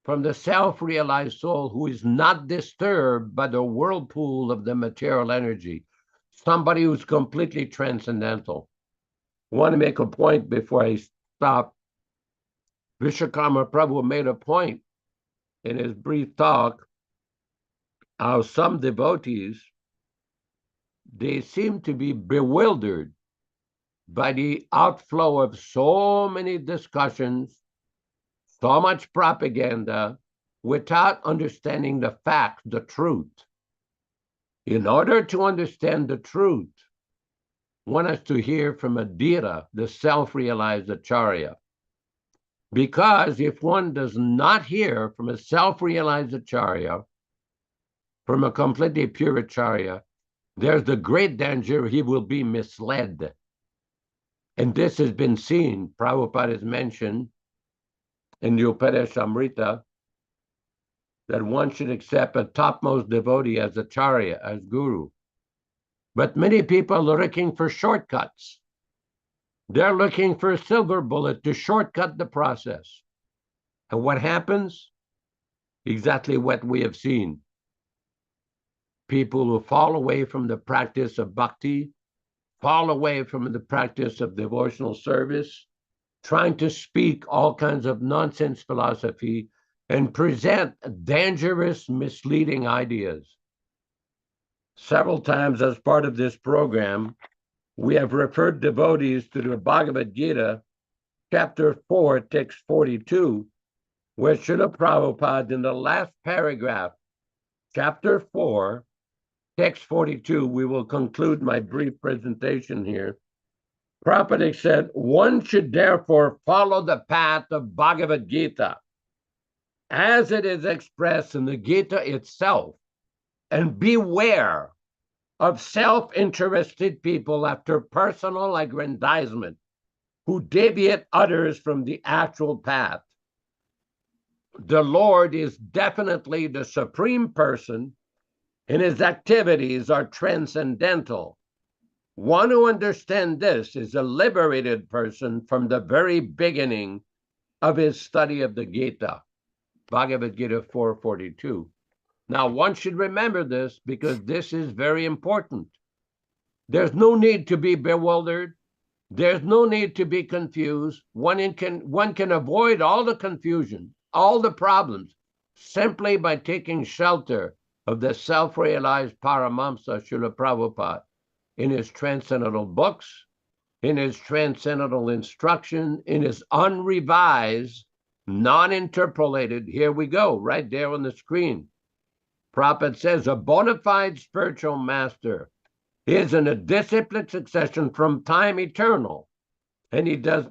from the self-realized soul who is not disturbed by the whirlpool of the material energy, somebody who's completely transcendental. I want to make a point before I stop. Vishwakarma Prabhu made a point in his brief talk how some devotees, they seem to be bewildered by the outflow of so many discussions, so much propaganda, without understanding the fact, the truth. In order to understand the truth, one has to hear from a Dhira, the self-realized Acharya. Because if one does not hear from a self-realized Acharya, from a completely pure Acharya, there's the great danger he will be misled. And this has been seen. Prabhupada has mentioned in the Upadeshamrita that one should accept a topmost devotee as Acharya, as Guru. But many people are looking for shortcuts. They're looking for a silver bullet to shortcut the process. And what happens? Exactly what we have seen. People who fall away from the practice of bhakti, fall away from the practice of devotional service, trying to speak all kinds of nonsense philosophy and present dangerous, misleading ideas. Several times as part of this program, we have referred devotees to the Bhagavad-gītā, chapter 4, text 42, where Srila Prabhupada, in the last paragraph, chapter 4, text 42, we will conclude my brief presentation here. Prabhupada said, one should therefore follow the path of Bhagavad-gītā as it is expressed in the Gita itself, and beware of self-interested people after personal aggrandizement who deviate others from the actual path. The Lord is definitely the supreme person, and his activities are transcendental. One who understands this is a liberated person from the very beginning of his study of the Gita, Bhagavad-gītā 4:42. Now, one should remember this because this is very important. There's no need to be bewildered. There's no need to be confused. One can avoid all the confusion, all the problems, simply by taking shelter of the self-realized Paramahamsa Srila Prabhupada in his transcendental books, in his transcendental instruction, in his unrevised, non-interpolated, here we go, right there on the screen. Prabhupada says, a bona fide spiritual master is in a disciplined succession from time eternal. And he does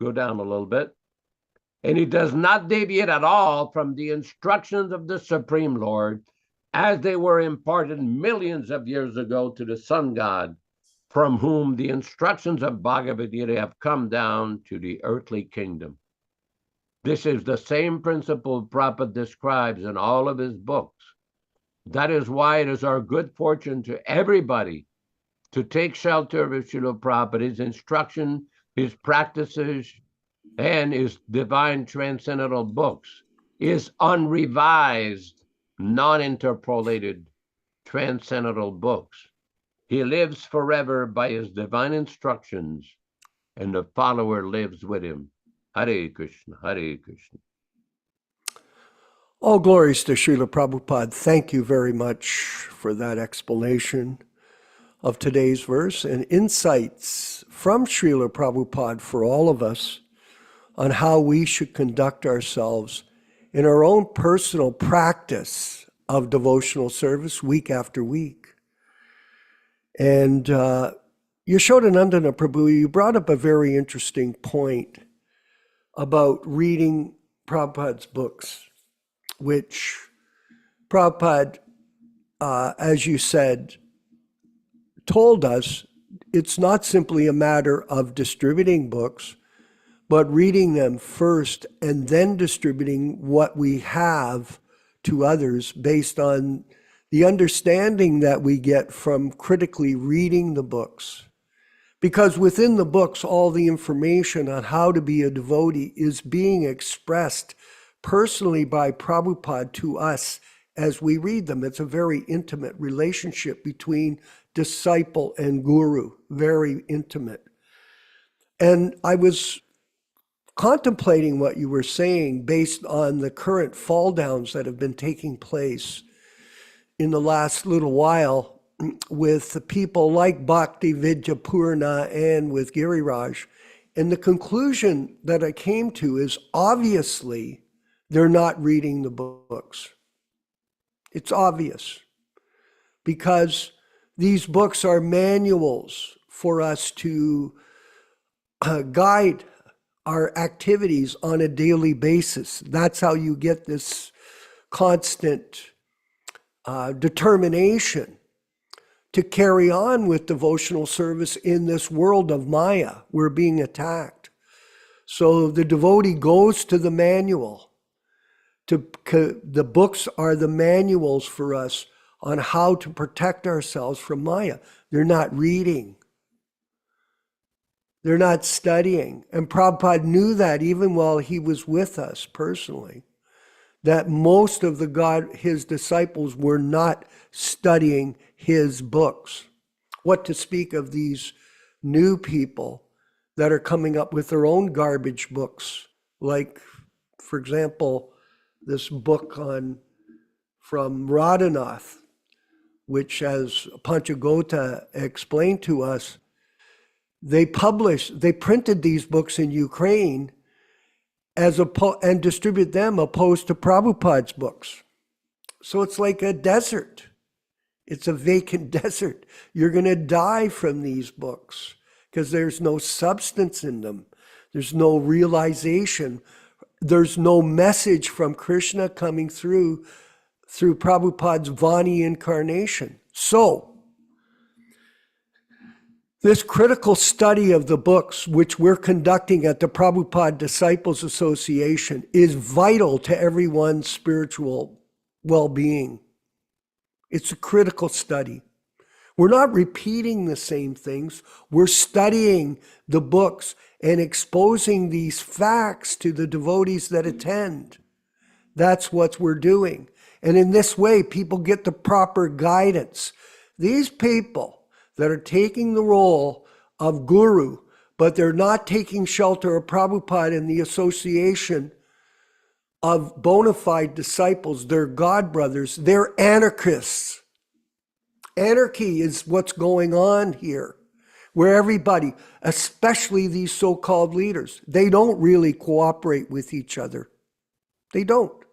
go down a little bit. and he does not deviate at all from the instructions of the Supreme Lord as they were imparted millions of years ago to the Sun God, from whom the instructions of Bhagavad-gītā have come down to the earthly kingdom. This is the same principle Prabhupada describes in all of his books. That is why it is our good fortune to everybody to take shelter of Srila Prabhupada, his instruction, his practices, and his divine transcendental books, his unrevised, non-interpolated transcendental books. He lives forever by his divine instructions, and the follower lives with him. Hare Krishna, Hare Krishna.
All glories to Srila Prabhupada. Thank you very much for that explanation of today's verse and insights from Srila Prabhupada for all of us on how we should conduct ourselves in our own personal practice of devotional service week after week. And Yaśodā-nandana Prabhu, you brought up a very interesting point about reading Prabhupada's books, which Prabhupada, as you said, told us it's not simply a matter of distributing books, but reading them first and then distributing what we have to others based on the understanding that we get from critically reading the books. Because within the books, all the information on how to be a devotee is being expressed personally by Prabhupada to us as we read them. It's a very intimate relationship between disciple and guru, very intimate. And I was contemplating what you were saying based on the current fall downs that have been taking place in the last little while with the people like Bhaktivedanta and with Giriraj. And the conclusion that I came to is obviously they're not reading the books. It's obvious because these books are manuals for us to guide our activities on a daily basis. That's how you get this constant determination to carry on with devotional service in this world of Maya. We're being attacked. So the devotee goes to the manual. The books are the manuals for us on how to protect ourselves from Maya. They're not reading. They're not studying. And Prabhupada knew that even while he was with us personally, that most of his disciples were not studying his books. What to speak of these new people that are coming up with their own garbage books, like, for example, this book from Radhanath, which, as Panchagota explained to us, they printed these books in Ukraine and distribute them opposed to Prabhupada's books. So it's like a desert. It's a vacant desert. You're going to die from these books because there's no substance in them. There's no realization. There's no message from Kṛṣṇa coming through Prabhupada's Vani incarnation. So, this critical study of the books, which we're conducting at the Prabhupada Disciples Association, is vital to everyone's spiritual well-being. It's a critical study. We're not repeating the same things. We're studying the books and exposing these facts to the devotees that attend. That's what we're doing. And in this way, people get the proper guidance. These people that are taking the role of guru, but they're not taking shelter of Prabhupada and the association of bona fide disciples, they're God brothers, they're anarchists. Anarchy is what's going on here, where everybody, especially these so-called leaders, they don't really cooperate with each other. They don't.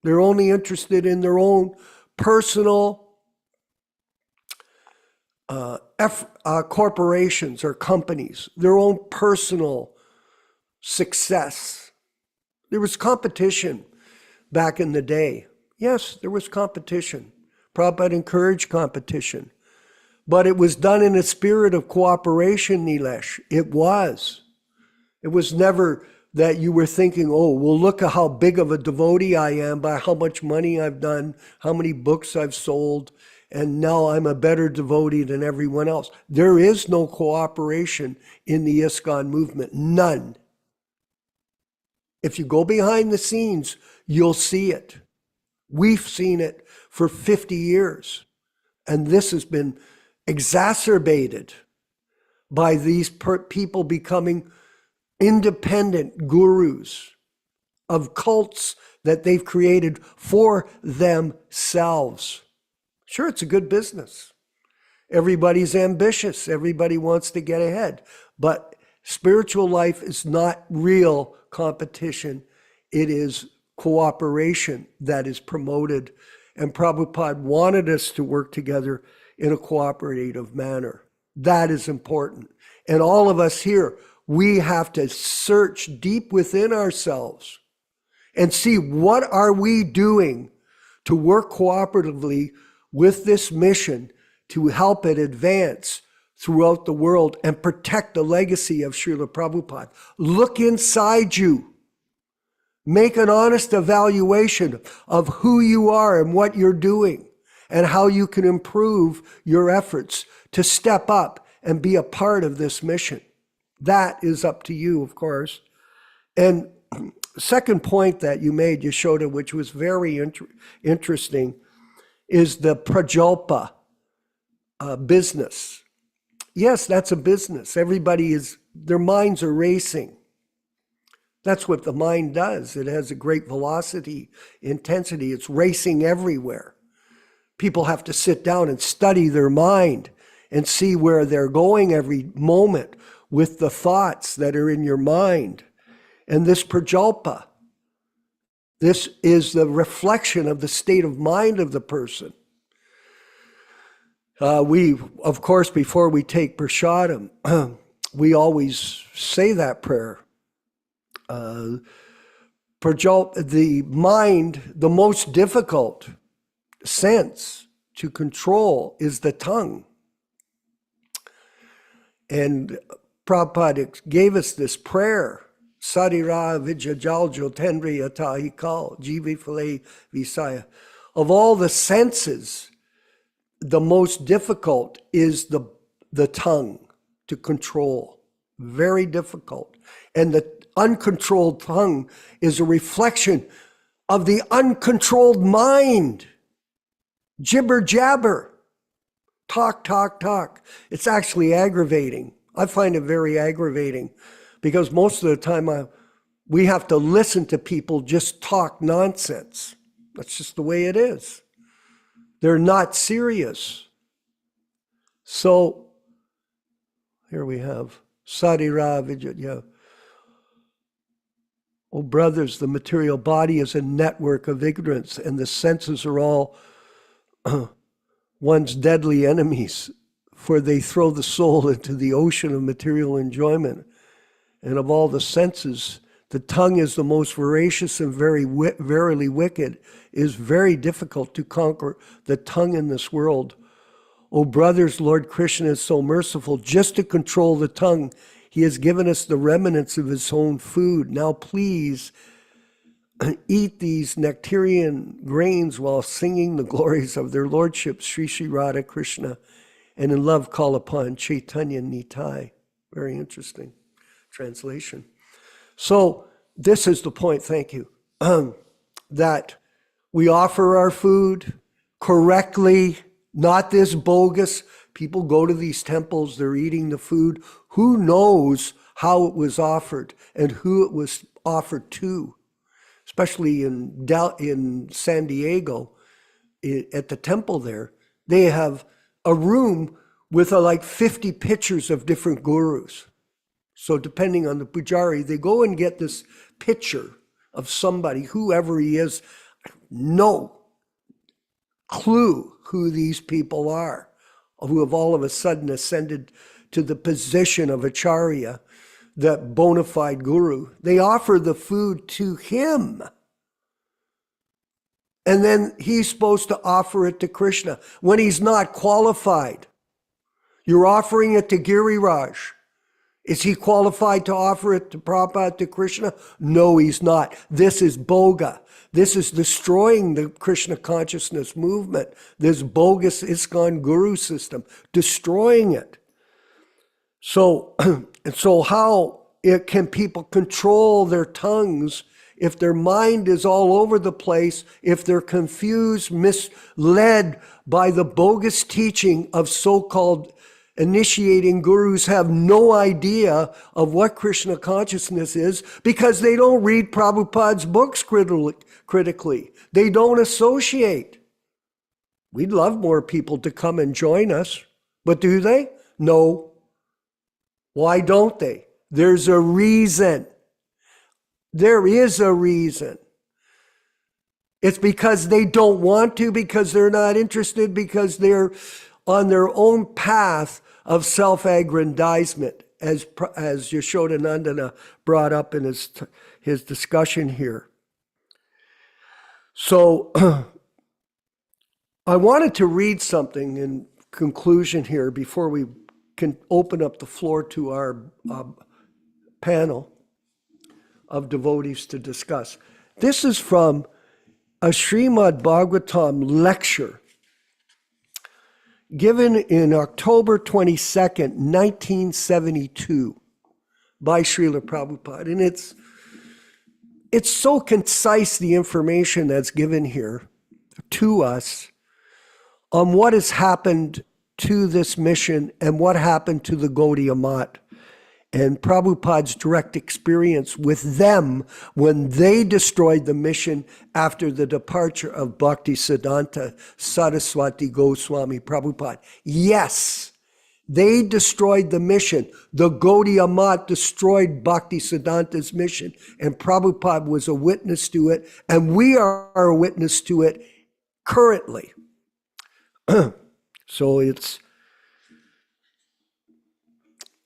They're only interested in their own personal corporations or companies, their own personal success. There was competition back in the day. Yes, there was competition. Prabhupada encouraged competition. But it was done in a spirit of cooperation, Nilesh. It was. It was never that you were thinking, oh, well, look at how big of a devotee I am by how much money I've done, how many books I've sold, and now I'm a better devotee than everyone else. There is no cooperation in the ISKCON movement, none. If you go behind the scenes, you'll see it. We've seen it for 50 years, and this has been exacerbated by these people becoming independent gurus of cults that they've created for themselves. Sure, it's a good business. Everybody's ambitious. Everybody wants to get ahead. But spiritual life is not real competition. It is cooperation that is promoted. And Prabhupada wanted us to work together in a cooperative manner. That is important. And all of us here, we have to search deep within ourselves and see what are we doing to work cooperatively with this mission to help it advance throughout the world and protect the legacy of Srila Prabhupada. Look inside you. Make an honest evaluation of who you are and what you're doing and how you can improve your efforts to step up and be a part of this mission. That is up to you, of course. And second point that you made, Yaśodā, which was very interesting, is the prajalpa business. Yes, that's a business. Their minds are racing. That's what the mind does. It has a great velocity, intensity. It's racing everywhere. People have to sit down and study their mind and see where they're going every moment with the thoughts that are in your mind. And this prajalpa, this is the reflection of the state of mind of the person. We, of course, before we take prasadam, we always say that prayer. The mind, the most difficult sense to control is the tongue. And Prabhupada gave us this prayer, Sarira Vijajaljo Tendriya Tahikal, Jivi Fale Visaya. Of all the senses, the most difficult is the tongue to control. Very difficult. And the uncontrolled tongue is a reflection of the uncontrolled mind. Jibber jabber. Talk, talk, talk. It's actually aggravating. I find it very aggravating because most of the time we have to listen to people just talk nonsense. That's just the way it is. They're not serious. So here we have Sadira Vijaya. Oh, brothers, the material body is a network of ignorance, and the senses are all one's deadly enemies, for they throw the soul into the ocean of material enjoyment. And of all the senses, the tongue is the most voracious and verily wicked. It is very difficult to conquer the tongue in this world. Oh, brothers, Lord Krishna is so merciful. Just to control the tongue, he has given us the remnants of his own food. Now please eat these nectarian grains while singing the glories of their lordship, Sri Sri Radha Krishna, and in love call upon Chaitanya Nitai. Very interesting translation. So this is the point, thank you, that we offer our food correctly, not this bogus. People go to these temples, they're eating the food. Who knows how it was offered and who it was offered to? Especially in San Diego, at the temple there, they have a room with like 50 pictures of different gurus. So depending on the pujari, they go and get this picture of somebody, whoever he is, no clue who these people are, who have all of a sudden ascended to the position of Acharya the bona fide guru. They offer the food to him. And then he's supposed to offer it to Krishna when he's not qualified. You're offering it to Giriraj. Is he qualified to offer it to Prabhupada, to Krishna? No, he's not. This is boga. This is destroying the Krishna consciousness movement. This bogus ISKCON guru system, destroying it. So how can people control their tongues if their mind is all over the place, if they're confused, misled by the bogus teaching of so-called initiating gurus, have no idea of what Krishna consciousness is because they don't read Prabhupada's books critically. They don't associate. We'd love more people to come and join us, but do they? No. Why don't they? There's a reason. There is a reason. It's because they don't want to, because they're not interested, because they're on their own path of self-aggrandizement, as Yaśodā-nandana brought up in his discussion here. So I wanted to read something in conclusion here before we can open up the floor to our panel of devotees to discuss. This is from a Srimad Bhagavatam lecture given in October 22nd, 1972 by Srila Prabhupada. And it's so concise, the information that's given here to us on what has happened to this mission and what happened to the Gaudiya Math, and Prabhupada's direct experience with them when they destroyed the mission after the departure of Bhaktisiddhanta Saraswati Goswami Prabhupada. Yes, they destroyed the mission. The Gaudiya Math destroyed Bhaktisiddhanta's mission, and Prabhupada was a witness to it, and we are a witness to it currently. So it's,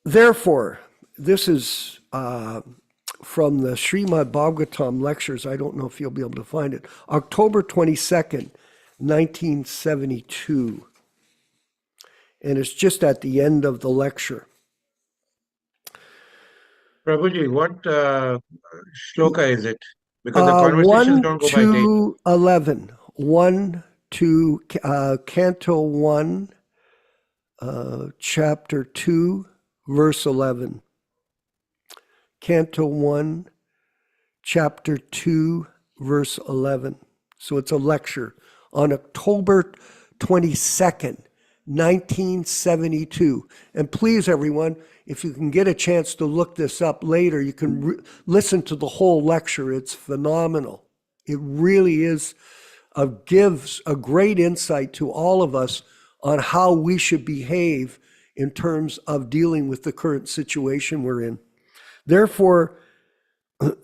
therefore, this is from the Srimad Bhagavatam lectures. I don't know if you'll be able to find it. October 22nd, 1972. And it's just at the end of the lecture.
Prabhuji, what shloka is it? Because the conversations don't go by date.
1-11. 1-2, Canto 1, Chapter 2, Verse 11. Canto 1, Chapter 2, Verse 11. So it's a lecture on October 22nd, 1972. And please, everyone, if you can get a chance to look this up later, you can listen to the whole lecture. It's phenomenal. It really is, gives a great insight to all of us on how we should behave in terms of dealing with the current situation we're in. Therefore,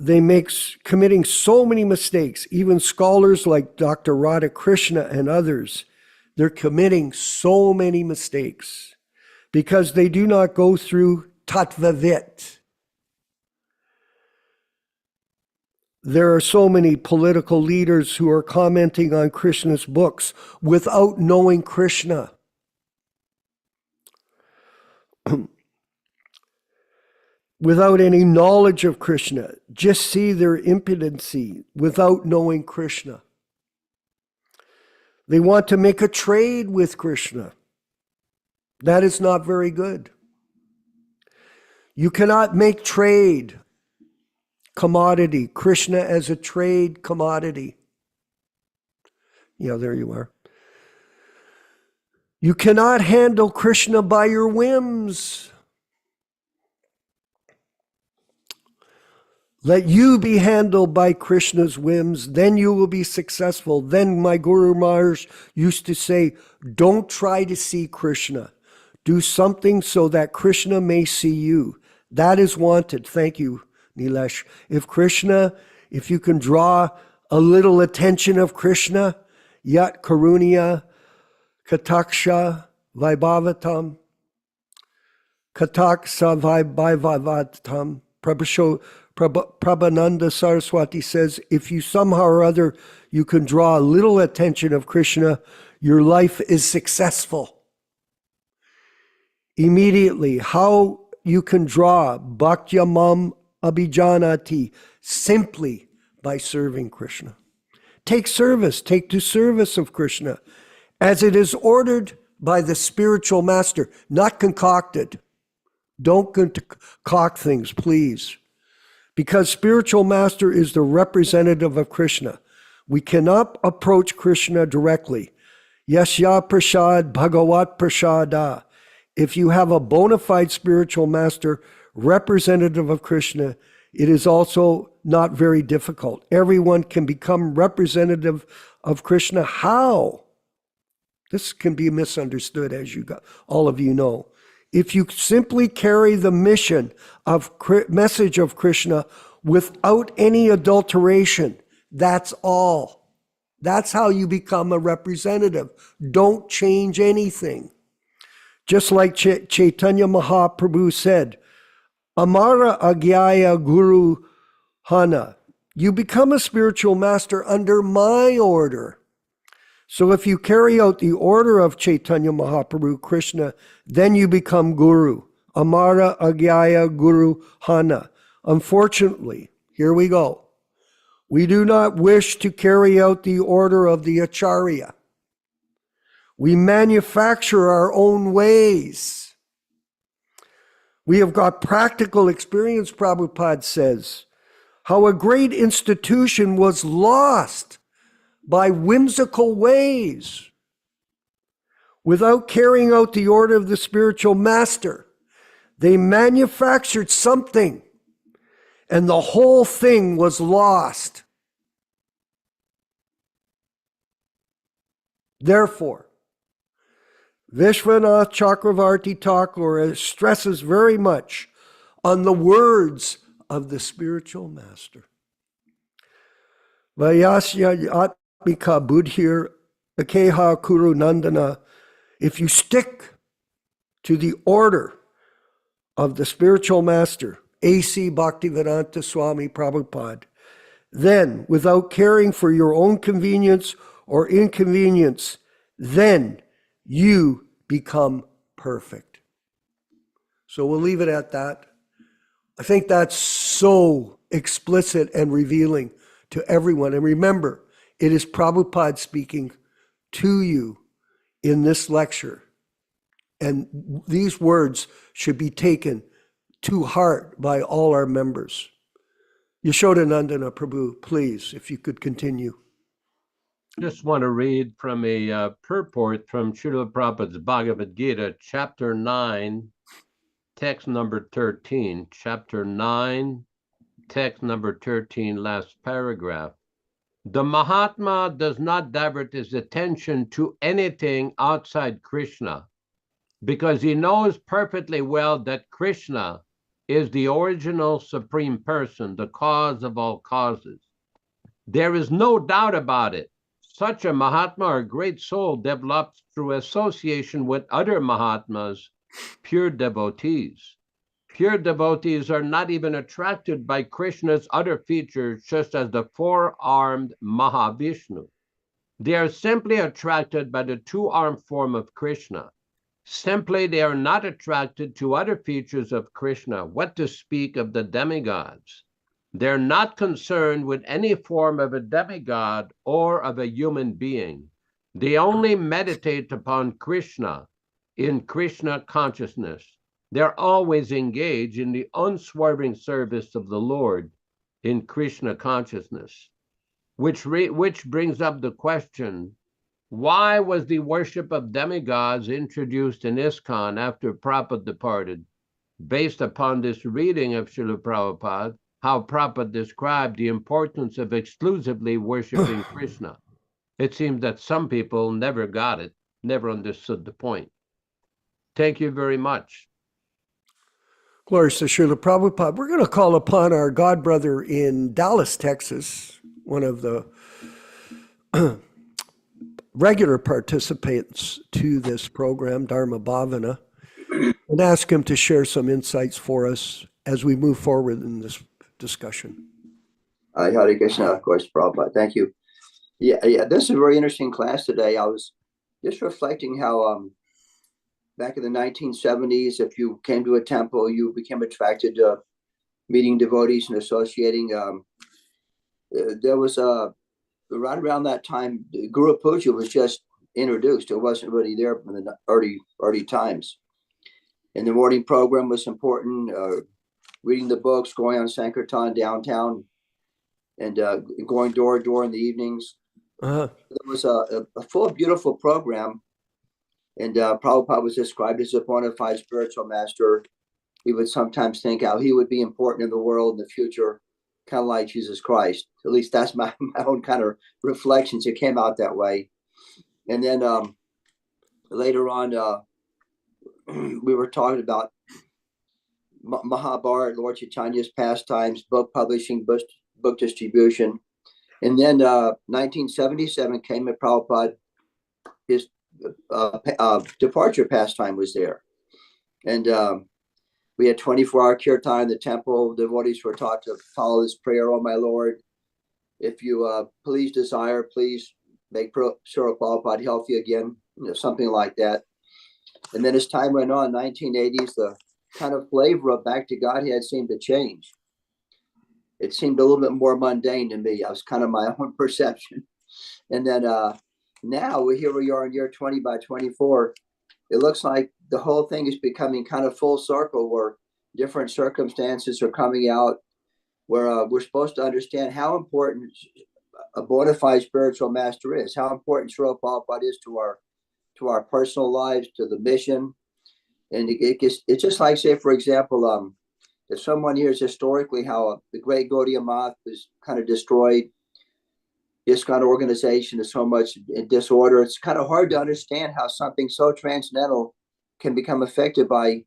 they make committing so many mistakes. Even scholars like Dr. Radhakrishna and others, they're committing so many mistakes because they do not go through tattvavit. There are so many political leaders who are commenting on Krishna's books without knowing Krishna. Without any knowledge of Krishna, just see their impotency without knowing Krishna. They want to make a trade with Krishna. That is not very good. You cannot make trade, commodity, Krishna as a trade commodity. Yeah, there you are. You cannot handle Krishna by your whims. Let you be handled by Krishna's whims, then you will be successful. Then my Guru Maharaj used to say, don't try to see Krishna. Do something so that Krishna may see you. That is wanted. Thank you, Nilesh. If you can draw a little attention of Krishna, yat karunya, kataksha, vaibhavatam, kataksa vaibhavatam, Prabhupada Saraswati says, if you somehow or other, you can draw a little attention of Krishna, your life is successful. Immediately, how you can draw Bhaktyamam Abhijanati, simply by serving Krishna. Take service, take to service of Krishna, as it is ordered by the spiritual master, not concocted. Don't concoct things, please. Because spiritual master is the representative of Krishna. We cannot approach Krishna directly. Yasya prasad bhagavat prasada. If you have a bona fide spiritual master, representative of Krishna, it is also not very difficult. Everyone can become representative of Krishna. How? This can be misunderstood, as all of you know. If you simply carry the message of Krishna without any adulteration, that's all. That's how you become a representative. Don't change anything. Just like Chaitanya Mahaprabhu said, Amara Agyaya Guru Hana, you become a spiritual master under my order. So if you carry out the order of Chaitanya Mahaprabhu, Krishna, then you become Guru. Amara Agyaya Guru Hana. Unfortunately, here we go. We do not wish to carry out the order of the Acharya. We manufacture our own ways. We have got practical experience, Prabhupada says, how a great institution was lost by whimsical ways without carrying out the order of the spiritual master. They manufactured something and the whole thing was lost. Therefore, Vishwanath Chakravarti Thakur stresses very much on the words of the spiritual master. Vayasya Atmika Buddhir Akeha Kuru Nandana. If you stick to the order of the spiritual master, A.C. Bhaktivedanta Swami Prabhupāda, then without caring for your own convenience or inconvenience, then you become perfect. So we'll leave it at that. I think that's so explicit and revealing to everyone. And remember, it is Prabhupada speaking to you in this lecture. And these words should be taken to heart by all our members. Yaśodā-nandana Prabhu, please, if you could continue.
Just want to read from a purport from Srila Prabhupada's Bhagavad-gītā, chapter 9, text number 13. Chapter 9, text number 13, last paragraph. The Mahatma does not divert his attention to anything outside Krishna because he knows perfectly well that Krishna is the original supreme person, the cause of all causes. There is no doubt about it. Such a Mahatma or great soul develops through association with other Mahatmas, pure devotees. Pure devotees are not even attracted by Krishna's other features, just as the four-armed Mahavishnu. They are simply attracted by the two-armed form of Krishna. Simply, they are not attracted to other features of Krishna, what to speak of the demigods. They're not concerned with any form of a demigod or of a human being. They only meditate upon Krishna in Krishna consciousness. They're always engaged in the unswerving service of the Lord in Krishna consciousness, which brings up the question, why was the worship of demigods introduced in ISKCON after Prabhupada departed? Based upon this reading of Srila Prabhupada, how Prabhupada described the importance of exclusively worshiping Krishna. It seems that some people never got it, never understood the point. Thank you very much.
Glory to Srila Prabhupada. We're going to call upon our God brother in Dallas, Texas, one of the regular participants to this program, Dharma Bhavana, and ask him to share some insights for us as we move forward in this discussion.
Hare Krishna, of course, Prabhupada. Thank you. Yeah, this is a very interesting class today. I was just reflecting how back in the 1970s, if you came to a temple, you became attracted to meeting devotees and associating. There was right around that time, Guru Puja was just introduced. It wasn't really there in the early times. And the morning program was important. Reading the books, going on Sankirtan downtown, and going door to door in the evenings. There was a full, beautiful program. And Prabhupada was described as a bona fide spiritual master. We would sometimes think how he would be important in the world in the future, kind of like Jesus Christ. At least that's my own kind of reflections. It came out that way. And then later on, we were talking about Mahabharata, Lord Chaitanya's pastimes, book publishing, book distribution. And then 1977 came at Prabhupada. His departure pastime was there. And we had 24-hour kirtan in the temple. Devotees were taught to follow this prayer, "Oh my Lord, if you please desire, please make Srila Prabhupada healthy again," something like that. And then as time went on, 1980s, the kind of flavor of Back to Godhead seemed to change. It seemed a little bit more mundane to me. I was kind of my own perception. And then now here we are in year 20 by 24. It looks like the whole thing is becoming kind of full circle, where different circumstances are coming out, where we're supposed to understand how important a bona fide spiritual master is, how important Srila Prabhupada is to our personal lives, to the mission. And it's just like, say, for example, if someone hears historically how the great Gaudiya Math was kind of destroyed, this kind of organization is so much in disorder, it's kind of hard to understand how something so transcendental can become affected by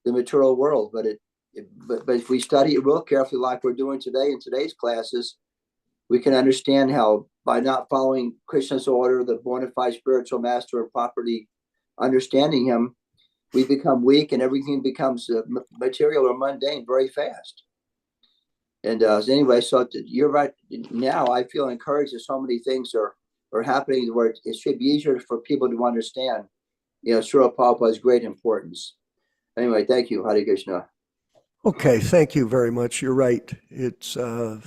the material world. But if we study it real carefully, like we're doing today in today's classes, we can understand how by not following Krishna's order, the bona fide spiritual master, and properly understanding him, we become weak and everything becomes material or mundane very fast. And anyway, so you're right. Now I feel encouraged that so many things are happening where it should be easier for people to understand, Srila Prabhupada's great importance. Anyway, thank you. Hare Krishna.
Okay, thank you very much. You're right. It's a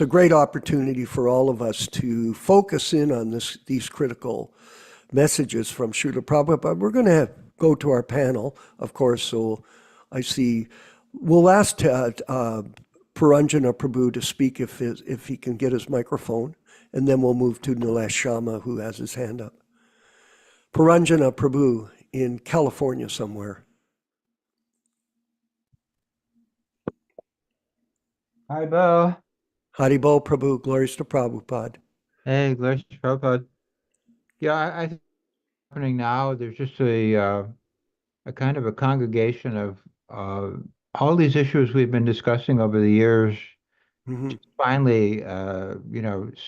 great opportunity for all of us to focus in on these critical messages from Srila Prabhupada. We're going to go to our panel, of course. So I see we'll ask Puranjana Prabhu to speak if he can get his microphone, and then we'll move to Nilesh Sharma, who has his hand up. Puranjana Prabhu in California somewhere.
Hi, Bo.
Haribol Prabhu, glories to Prabhupada.
Hey, glories to Prabhupada. Yeah, I think what's happening now, there's just a kind of a congregation of all these issues we've been discussing over the years, finally,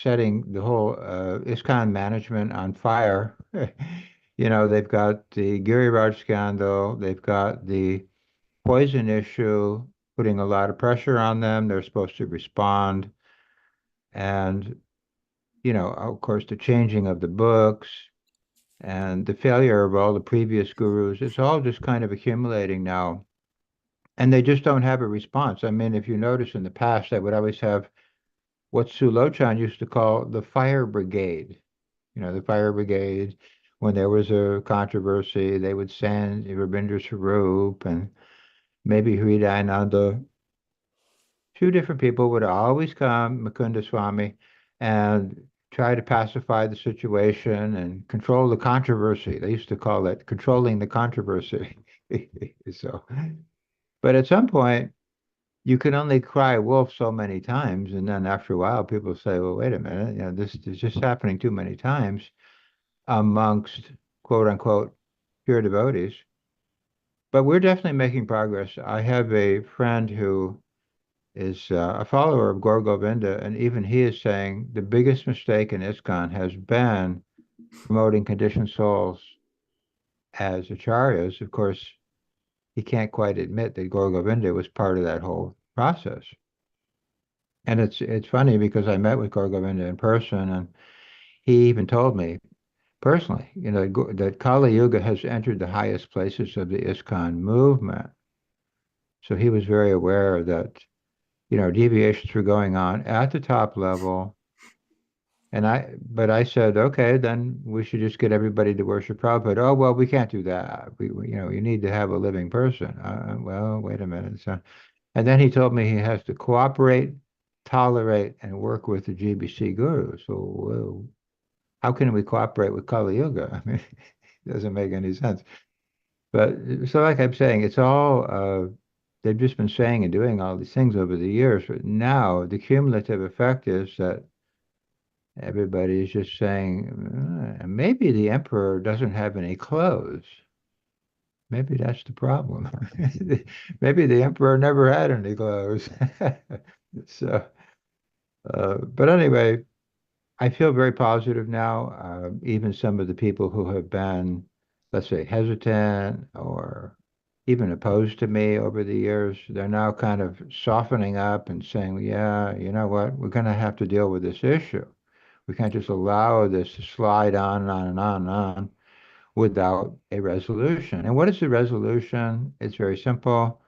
setting the whole ISKCON management on fire. They've got the Giriraj scandal, they've got the poison issue, putting a lot of pressure on them. They're supposed to respond. And, of course, the changing of the books and the failure of all the previous gurus, it's all just kind of accumulating now. And they just don't have a response. I mean, if you notice in the past, they would always have what Sulochan used to call the fire brigade. The fire brigade, when there was a controversy, they would send Rabindra Swarup and maybe Hridayananda. Two different people would always come, Mukunda Swami, and try to pacify the situation and control the controversy. They used to call it controlling the controversy. But at some point, you can only cry wolf so many times, and then after a while, people say, "Well, wait a minute, this is just happening too many times amongst quote unquote pure devotees." But we're definitely making progress. I have a friend who is a follower of Gaur Govinda, and even he is saying the biggest mistake in ISKCON has been promoting conditioned souls as acharyas. Of course, he can't quite admit that Gaur Govinda was part of that whole process. And it's funny because I met with Gaur Govinda in person, and he even told me personally, that Kali Yuga has entered the highest places of the ISKCON movement. So he was very aware that, deviations were going on at the top level. But I said, okay, then we should just get everybody to worship Prabhupada. Oh, well, we can't do that. You need to have a living person. Well, wait a minute. So, and then he told me he has to cooperate, tolerate, and work with the GBC guru. So, well, how can we cooperate with Kali Yuga? I mean, it doesn't make any sense. But so, like I'm saying, it's all, they've just been saying and doing all these things over the years. But now the cumulative effect is that everybody is just saying, maybe the emperor doesn't have any clothes. Maybe that's the problem. Maybe the emperor never had any clothes. So, but anyway, I feel very positive now. Even some of the people who have been, let's say, hesitant or even opposed to me over the years, they're now kind of softening up and saying, yeah, you know what, we're going to have to deal with this issue. We can't just allow this to slide on and on and on and on without a resolution. And what is the resolution? It's very simple.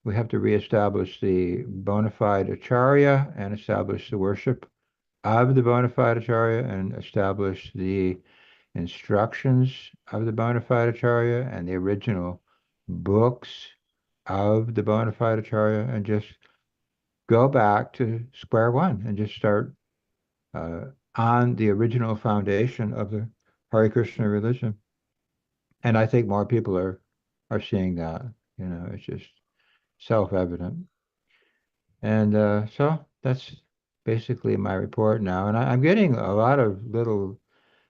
We have to reestablish the bona fide Acharya and establish the worship of the bona fide Acharya and establish the instructions of the bona fide Acharya and the original books of the bona fide Acharya, and just go back to square one and just start on the original foundation of the Hare Krishna religion. And I think more people are seeing that. It's just self-evident. And so that's basically my report now. And I'm getting a lot of little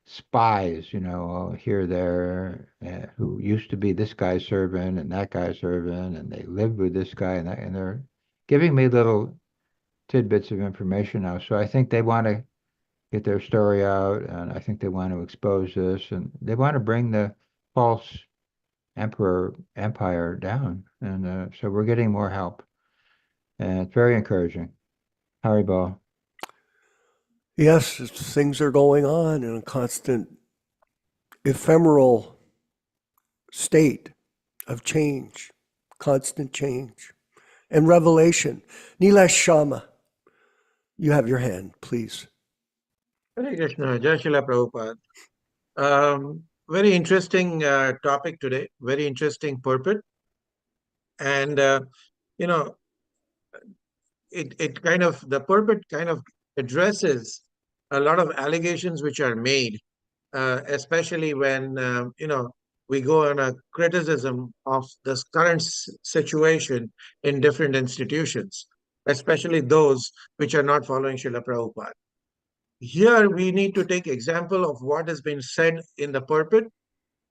spies, here, there, who used to be this guy's servant and that guy's servant, and they lived with this guy and that, and they're giving me little tidbits of information now. So I think they want to get their story out, and I think they want to expose this, and they want to bring the false empire down. And so we're getting more help, and it's very encouraging. Haribol.
Yes, things are going on in a constant ephemeral state of change, constant change, and revelation. Nilesh Sharma, you have your hand, please.
Hare Krishna, Jai Srila Prabhupada. Very interesting topic today, very interesting purport. And, the purport kind of addresses a lot of allegations which are made, especially when, we go on a criticism of this current situation in different institutions, especially those which are not following Srila Prabhupada. Here we need to take example of what has been said in the purport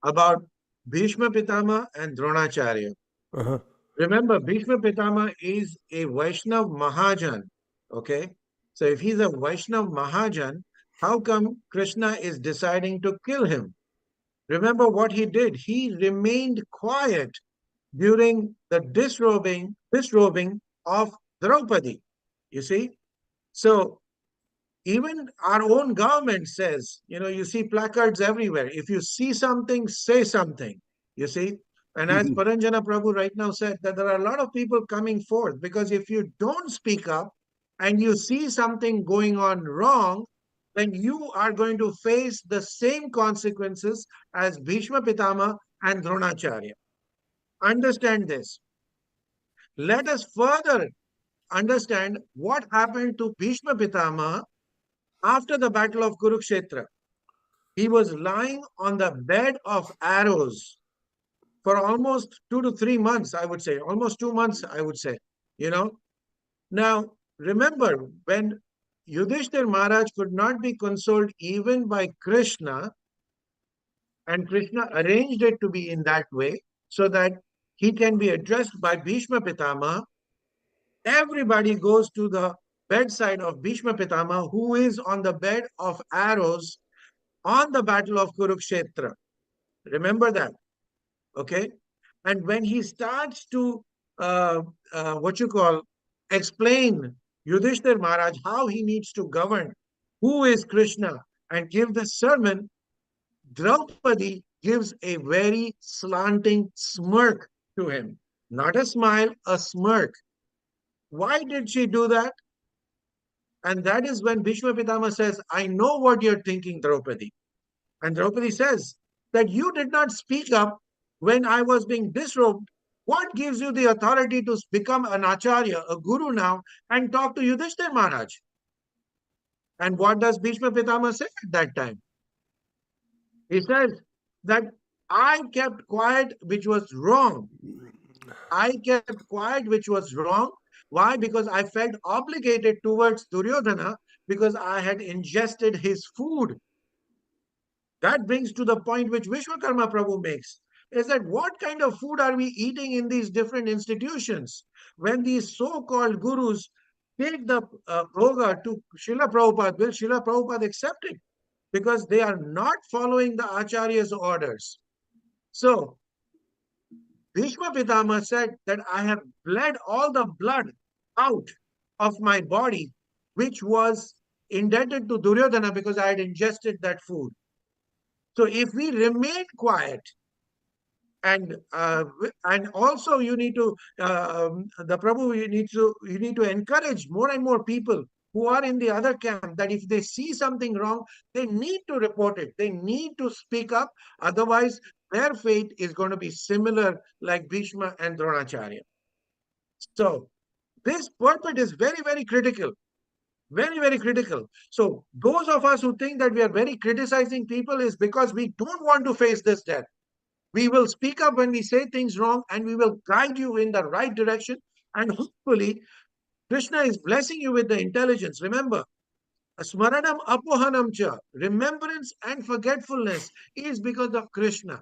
about Bhishma Pitama and Dronacharya.
Uh-huh.
Remember, Bhishma Pitama is a Vaishnav Mahajan. Okay, so if he's a Vaishnav Mahajan, how come Krishna is deciding to kill him? Remember what he did. He remained quiet during the disrobing of Draupadi. You see, so even our own government says, you see placards everywhere. If you see something, say something, you see. And as Paranjana Prabhu right now said, that there are a lot of people coming forth, because if you don't speak up and you see something going on wrong, then you are going to face the same consequences as Bhishma Pitama and Dronacharya. Understand this. Let us further understand what happened to Bhishma Pitama after the battle of Kurukshetra. He was lying on the bed of arrows for almost 2 to 3 months, I would say, almost 2 months, I would say, Now, remember, when Yudhishthir Maharaj could not be consoled even by Krishna, and Krishna arranged it to be in that way so that he can be addressed by Bhishma Pitama, everybody goes to the bedside of Bhishma Pitama, who is on the bed of arrows on the battle of Kurukshetra. Remember that. Okay. And when he starts to, explain Yudhishthir Maharaj how he needs to govern, who is Krishna, and give the sermon, Draupadi gives a very slanting smirk to him. Not a smile, a smirk. Why did she do that? And that is when Bhishma Pitama says, I know what you're thinking, Draupadi. And Draupadi says that you did not speak up when I was being disrobed. What gives you the authority to become an Acharya, a guru now, and talk to Yudhishthir Maharaj? And what does Bhishma Pitama say at that time? He says that I kept quiet, which was wrong. I kept quiet, which was wrong. Why? Because I felt obligated towards Duryodhana because I had ingested his food. That brings to the point which Vishwakarma Prabhu makes, is that what kind of food are we eating in these different institutions? When these so-called gurus take the bhoga to Srila Prabhupada, will Srila Prabhupada accept it? Because they are not following the Acharya's orders. So, Bhishma Pitama said that I have bled all the blood out of my body, which was indebted to Duryodhana because I had ingested that food. So if we remain quiet, and also you need to the Prabhu, you need to encourage more and more people who are in the other camp that if they see something wrong, they need to report it. They need to speak up. Otherwise, their fate is going to be similar like Bhishma and Dronacharya. So this purport is very, very critical. Very, very critical. So those of us who think that we are very criticizing people is because we don't want to face this death. We will speak up when we say things wrong and we will guide you in the right direction. And hopefully, Krishna is blessing you with the intelligence. Remember, smaranam apohanam cha, remembrance and forgetfulness is because of Krishna.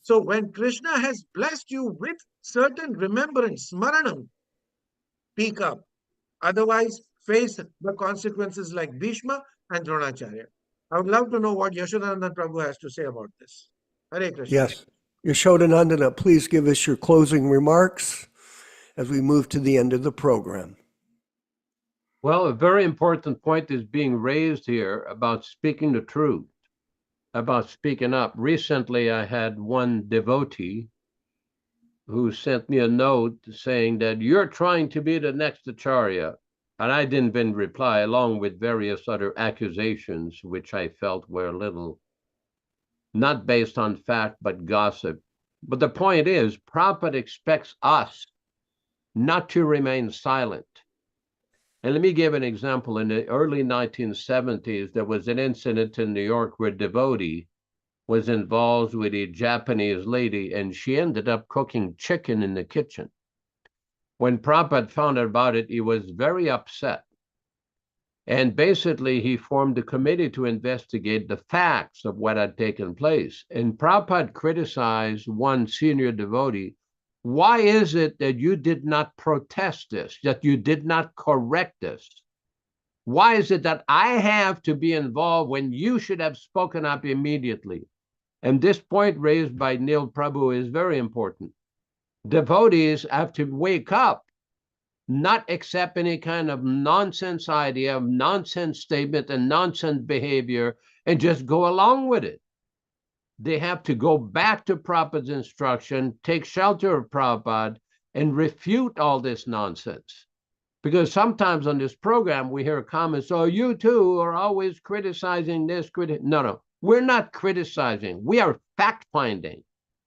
So when Krishna has blessed you with certain remembrance, smaranam, speak up. Otherwise, face the consequences like Bhishma and Dronacharya. I would love to know what Yaśodā-nandana Prabhu has to say about this. Hare Krishna.
Yes. Yaśodā-nandana, please give us your closing remarks as we move to the end of the program.
Well, a very important point is being raised here about speaking the truth, about speaking up. Recently, I had one devotee who sent me a note saying that you're trying to be the next Acharya. And I didn't even reply, along with various other accusations, which I felt were a little not based on fact, but gossip. But the point is, Prabhupada expects us not to remain silent. And let me give an example. In the early 1970s, there was an incident in New York where a devotee was involved with a Japanese lady, and she ended up cooking chicken in the kitchen. When Prabhupada found out about it, he was very upset. And basically, he formed a committee to investigate the facts of what had taken place. And Prabhupada criticized one senior devotee. Why is it that you did not protest this, that you did not correct this? Why is it that I have to be involved when you should have spoken up immediately? And this point raised by Neil Prabhu is very important. Devotees have to wake up, not accept any kind of nonsense idea, nonsense statement, and nonsense behavior, and just go along with it. They have to go back to Prabhupada's instruction, take shelter of Prabhupada, and refute all this nonsense. Because sometimes on this program, we hear comments, oh, you too are always criticizing this. No, we're not criticizing. We are fact-finding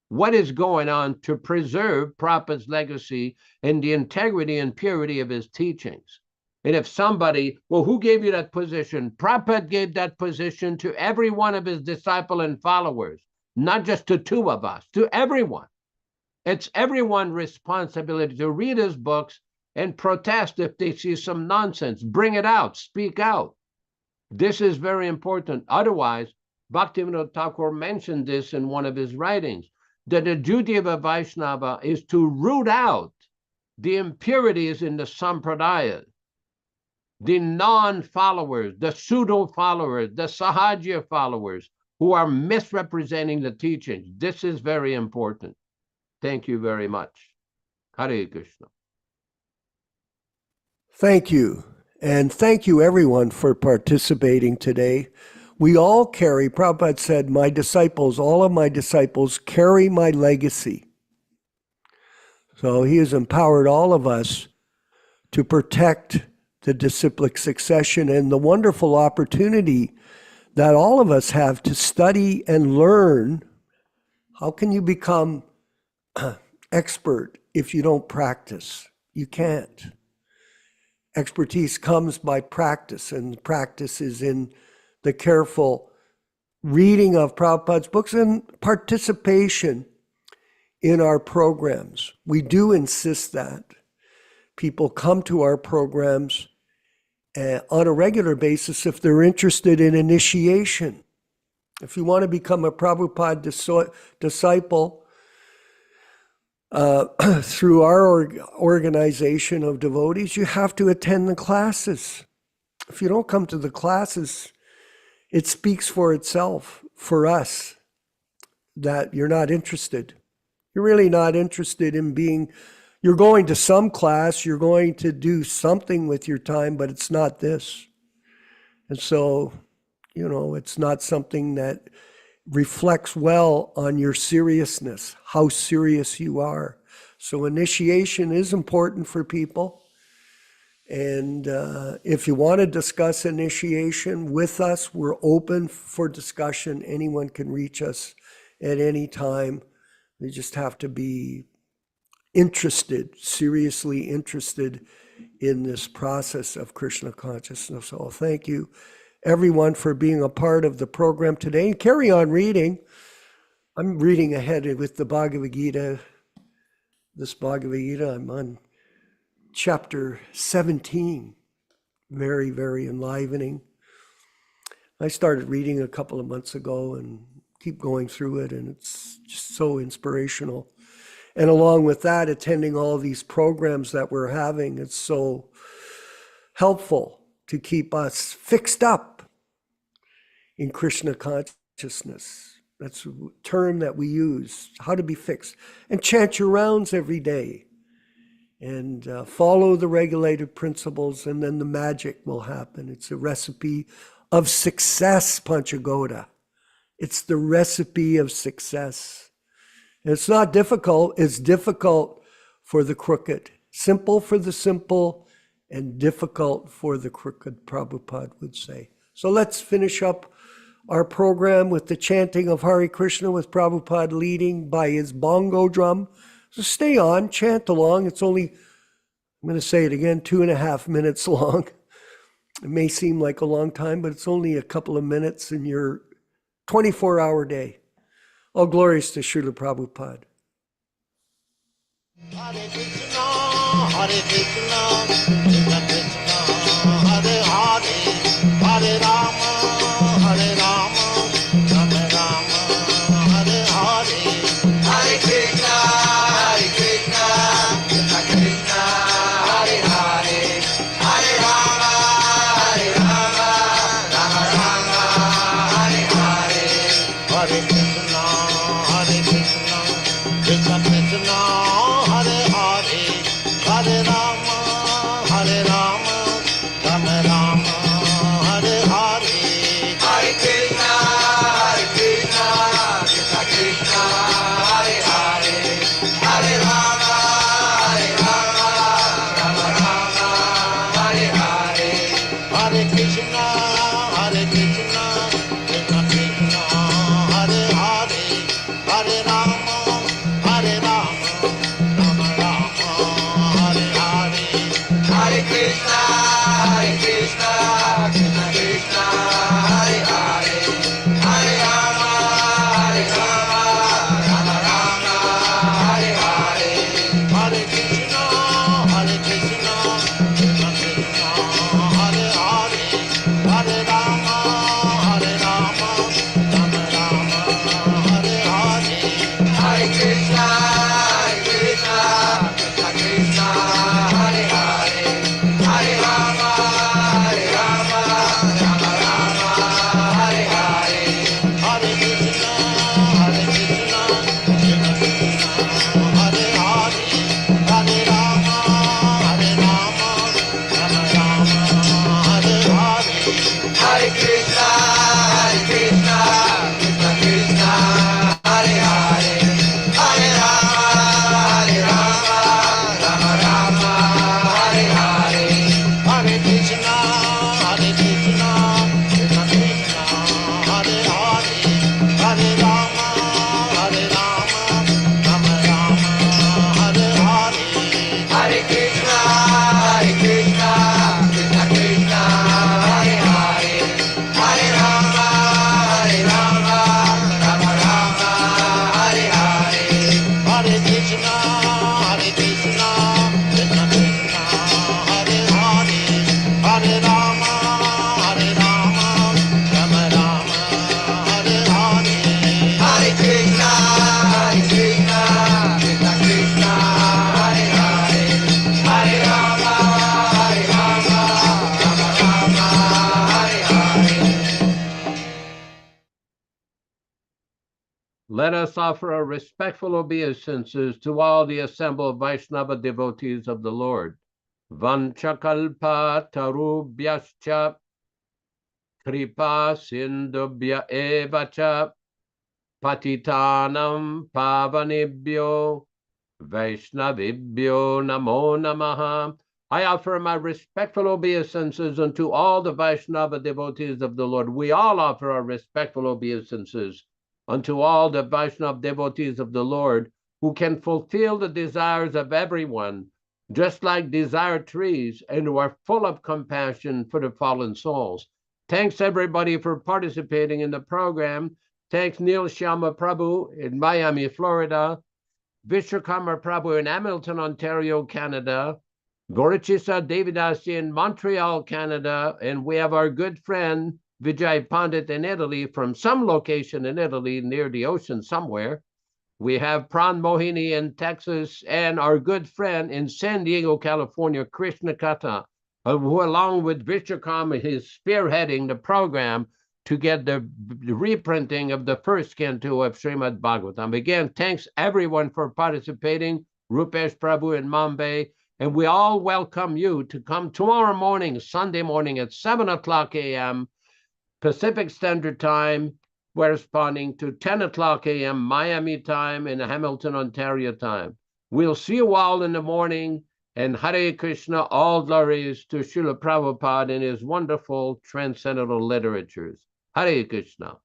what is going on to preserve Prabhupada's legacy and the integrity and purity of his teachings. And if somebody, well, who gave you that position? Prabhupada gave that position to every one of his disciples and followers, not just to two of us, to everyone. It's everyone's responsibility to read his books and protest if they see some nonsense. Bring it out, speak out. This is very important. Otherwise, Bhaktivedanta Thakur mentioned this in one of his writings, that the duty of a Vaishnava is to root out the impurities in the Sampradaya, the non-followers, the pseudo-followers, the Sahaja followers who are misrepresenting the teachings. This is very important. Thank you very much. Hare Krishna.
Thank you. And thank you everyone for participating today. We all carry, Prabhupada said, my disciples, all of my disciples carry my legacy. So he has empowered all of us to protect the disciplic succession and the wonderful opportunity that all of us have to study and learn. How can you become expert if you don't practice? You can't. Expertise comes by practice, and practice is in the careful reading of Prabhupada's books and participation in our programs. We do insist that people come to our programs on a regular basis if they're interested in initiation. If you want to become a Prabhupada disciple, through our organization of devotees, you have to attend the classes. If you don't come to the classes, it speaks for itself, for us, that you're not interested. You're really not interested in being, you're going to some class, you're going to do something with your time, but it's not this. And so, it's not something that reflects well on your seriousness, how serious you are. So initiation is important for people. And if you want to discuss initiation with us, we're open for discussion. Anyone can reach us at any time. They just have to be interested, seriously interested in this process of Krishna consciousness. So thank you, everyone, for being a part of the program today. And carry on reading. I'm reading ahead with the Bhagavad-gītā. This Bhagavad-gītā, I'm on chapter 17. Very, very enlivening. I started reading a couple of months ago and keep going through it, and it's just so inspirational. And along with that, attending all these programs that we're having, it's so helpful to keep us fixed up in Krishna consciousness. That's a term that we use, how to be fixed. And chant your rounds every day. And follow the regulated principles, and then the magic will happen. It's a recipe of success, Panchagoda. It's the recipe of success. And it's not difficult. It's difficult for the crooked. Simple for the simple, and difficult for the crooked, Prabhupada would say. So let's finish up our program with the chanting of Hare Krishna, with Prabhupada leading by his bongo drum. So stay on, chant along. It's only, I'm going to say it again, 2.5 minutes long. It may seem like a long time, but it's only a couple of minutes in your 24-hour day. All glories to Srila Prabhupada.
Hare Krishna, Hare Krishna, Krishna Krishna, Hare Hare, Hare Rama, Hare Rama, Rama Rama, Hare Hare. Hare Krishna, Hare Krishna, Krishna Krishna, Hare Hare, Hare Rama, Hare Rama, Rama Rama, Hare Hare. Hare Krishna, Hare Krishna, Krishna Krishna, Hare Hare, Hare Rama, Hare Rama, Rama Rama, Hare Hare. Hare Krishna, Hare Krishna, Krishna Krishna, Hare Hare, Hare Rama, Hare Rama, Rama Rama, Hare Hare. Hare Krishna, Hare Krishna, Krishna Krishna, Hare Hare, Hare Rama, Hare Rama, Rama Rama, Hare Hare. Hare Krishna, Hare Krishna, Krishna Krishna, Hare Hare, Hare Rama, Hare Rama, Rama Rama, Hare Hare. Hare Krishna, Hare Krishna, Krishna Krishna, Hare Hare, Hare Rama, Hare Rama, Rama Rama, Hare Hare. Hare Krishna, Hare Krishna, Krishna Krishna, Hare Hare, Hare
Let us offer our respectful obeisances to all the assembled Vaishnava devotees of the Lord. Vanchakalpa tarubhyascha kripa sindubhya evacha patitanam pavanebhyo Vaishnavibhyo namo namaha. I offer my respectful obeisances unto all the Vaishnava devotees of the Lord. We all offer our respectful obeisances unto all the Vaishnava devotees of the Lord who can fulfill the desires of everyone, just like desire trees, and who are full of compassion for the fallen souls. Thanks everybody for participating in the program. Thanks Neil Sharma Prabhu in Miami, Florida. Vishwakarma Prabhu in Hamilton, Ontario, Canada. Gorichisa Devidasi in Montreal, Canada. And we have our good friend Vijay Pandit in Italy, from some location in Italy near the ocean somewhere. We have Pran Mohini in Texas, and our good friend in San Diego, California, Krishna Kata, who along with Vishwakarma is spearheading the program to get the reprinting of the first canto of Srimad Bhagavatam. Again, thanks everyone for participating, Rupesh Prabhu in Mumbai, and we all welcome you to come tomorrow morning, Sunday morning at 7 o'clock a.m. Pacific Standard Time, corresponding to 10 o'clock a.m. Miami time and Hamilton, Ontario time. We'll see you all in the morning, and Hare Krishna, all glories to Srila Prabhupada and his wonderful transcendental literatures. Hare Krishna.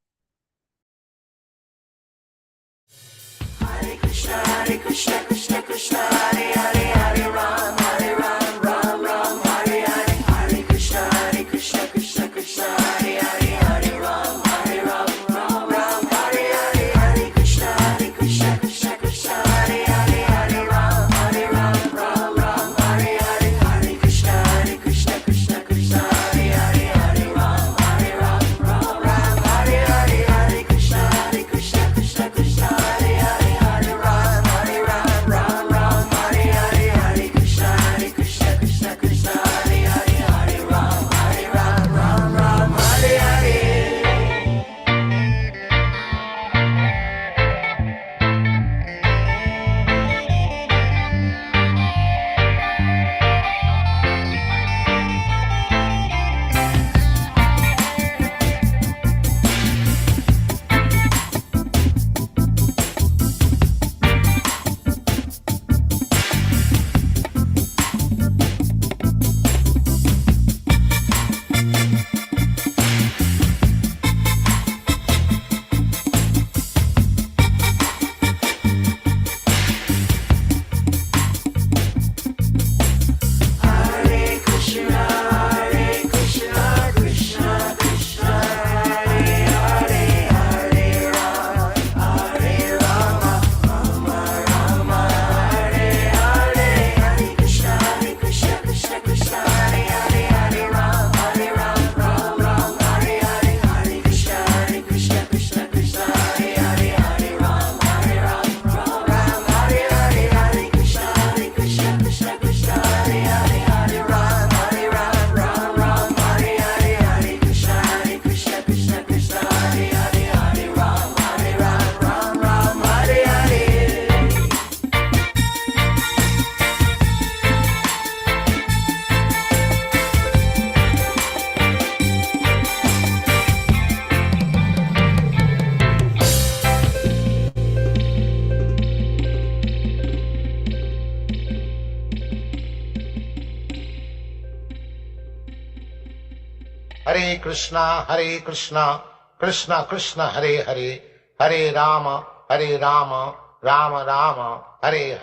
Hare Krishna, Krishna Krishna, Hare Hare, Hare Ram, Ram Ram, Hare Hare. Hare Krishna, Krishna Krishna, Hare Hare, Hare Ram, Ram Hare Hare. Hare Krishna, Krishna Krishna, Hare Hare, Hare Ram, Ram Hare Hare. Hare Krishna, Krishna Krishna, Hare Hare, Hare Ram, Ram Hare Hare. Hare Krishna, Krishna Krishna, Hare Hare, Hare Ram, Ram Hare Hare. Hare Krishna, Krishna Krishna, Hare Hare, Hare Ram, Ram Hare Hare. Hare Krishna, Krishna Krishna, Hare Hare, Hare Rama, Rama Hare Hare. Hare Krishna, Krishna Hare Hare, Hare Ram, Ram Hare Hare. Hare Krishna, Krishna Hare Hare, Hare Ram, Ram Hare Hare. Hare Krishna, Krishna Hare Hare, Hare Ram, Ram Hare Hare. Hare Krishna, Krishna Hare Hare, Hare Ram, Ram Hare Hare.
Hare Krishna, Krishna Krishna, Hare Hare, Hare Rama, Rama Rama, Hare Hare.